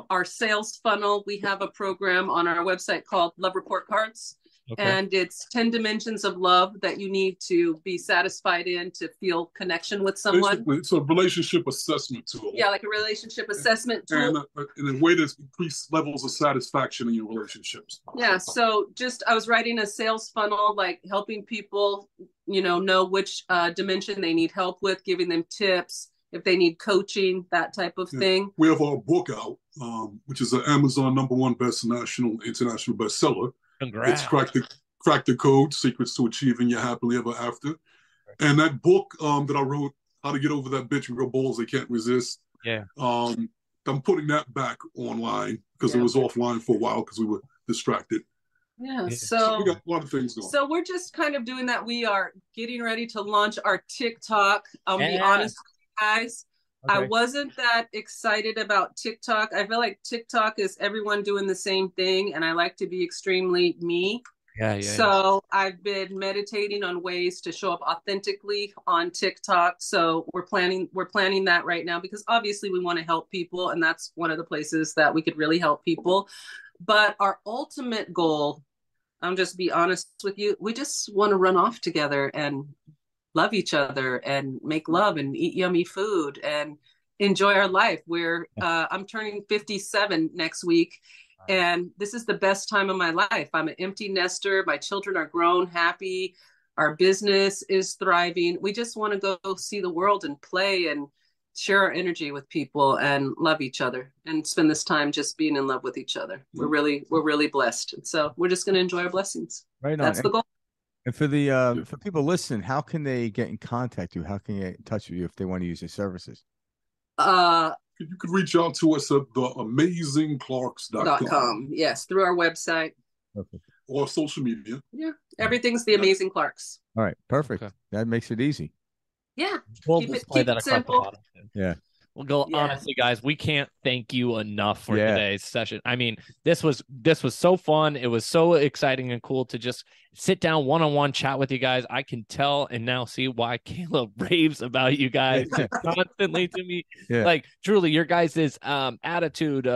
our sales funnel. We have a program on our website called Love Report Cards. And it's 10 dimensions of love that you need to be satisfied in to feel connection with someone. Basically, it's a relationship assessment tool. Yeah, like a relationship assessment tool. And a way to increase levels of satisfaction in your relationships. Yeah, so I was writing a sales funnel, like helping people, know which dimension they need help with, giving them tips, if they need coaching, that type of thing. We have our book out, which is an Amazon #1 international bestseller. Congrats. It's Crack the Code, Secrets to Achieving Your Happily Ever After. And that book that I wrote, How to Get Over That Bitch with Your Balls They Can't Resist. Yeah. I'm putting that back online because it was offline for a while because we were distracted. Yeah, so we got a lot of things going. So we're just kind of doing that. We are getting ready to launch our TikTok. I'll be honest with you guys. Okay. I wasn't that excited about TikTok. I feel like TikTok is everyone doing the same thing, and I like to be extremely me. So I've been meditating on ways to show up authentically on TikTok. So we're planning that right now, because obviously we want to help people, and that's one of the places that we could really help people. But our ultimate goal, I'm just be honest with you, we just want to run off together and love each other and make love and eat yummy food and enjoy our life. I'm turning 57 next week, and this is the best time of my life. I'm an empty nester. My children are grown, happy. Our business is thriving. We just want to go see the world and play and share our energy with people and love each other and spend this time just being in love with each other. We're really blessed. And so we're just going to enjoy our blessings. Right on. That's the goal. And for for people listening, how can they get in contact with you? How can they get in touch with you if they want to use your services? You could reach out to us at theamazingclarks.com. Yes, through our website. Perfect. Or social media. Yeah, everything's The Amazing Clarks. All right, perfect. Okay. That makes it easy. Yeah, we'll keep it simple. Yeah. We'll go. Honestly, guys, we can't thank you enough for today's session. I mean, this was so fun. It was so exciting and cool to just sit down one-on-one chat with you guys. I can tell and now see why Caleb raves about you guys constantly to me. Yeah. Like, truly, your guys' attitude,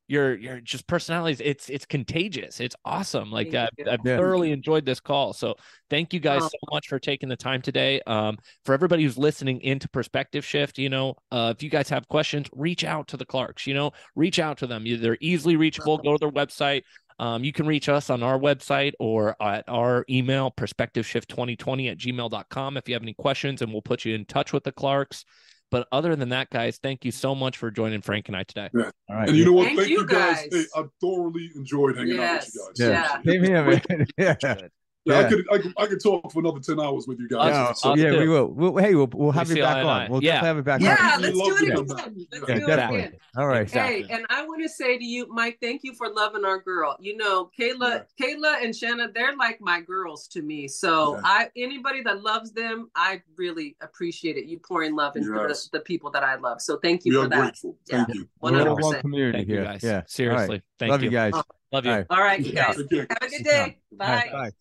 your just personalities, it's contagious. It's awesome. Like, I've thoroughly enjoyed this call. So thank you guys so much for taking the time today. For everybody who's listening into Perspective Shift, if you guys have questions, reach out to the Clarks, reach out to them. They're easily reachable. Go to their website. You can reach us on our website or at our email, perspectiveshift2020@gmail.com if you have any questions, and we'll put you in touch with the Clarks. But other than that, guys, thank you so much for joining Frank and I today. Yeah. All right. And you know what? Thank you guys. Hey, I thoroughly enjoyed hanging out with you guys. Yeah. Same here, man. Yeah. Yeah, I could talk for another 10 hours with you guys. Yeah, we will. We'll have you back on. We'll definitely have it back on. Yeah, let's do it again. Let's do it again. All right. Hey, and I want to say to you, Mike, thank you for loving our girl. You know, Kayla and Shanna, they're like my girls to me. So anybody that loves them, I really appreciate it. You pouring love into the people that I love. So thank you for that. We are grateful. Thank you. 100%. One community here. Guys. Yeah. Seriously. Thank you. Love you guys. Love you. All right, you guys. Have a good day. Bye. Bye.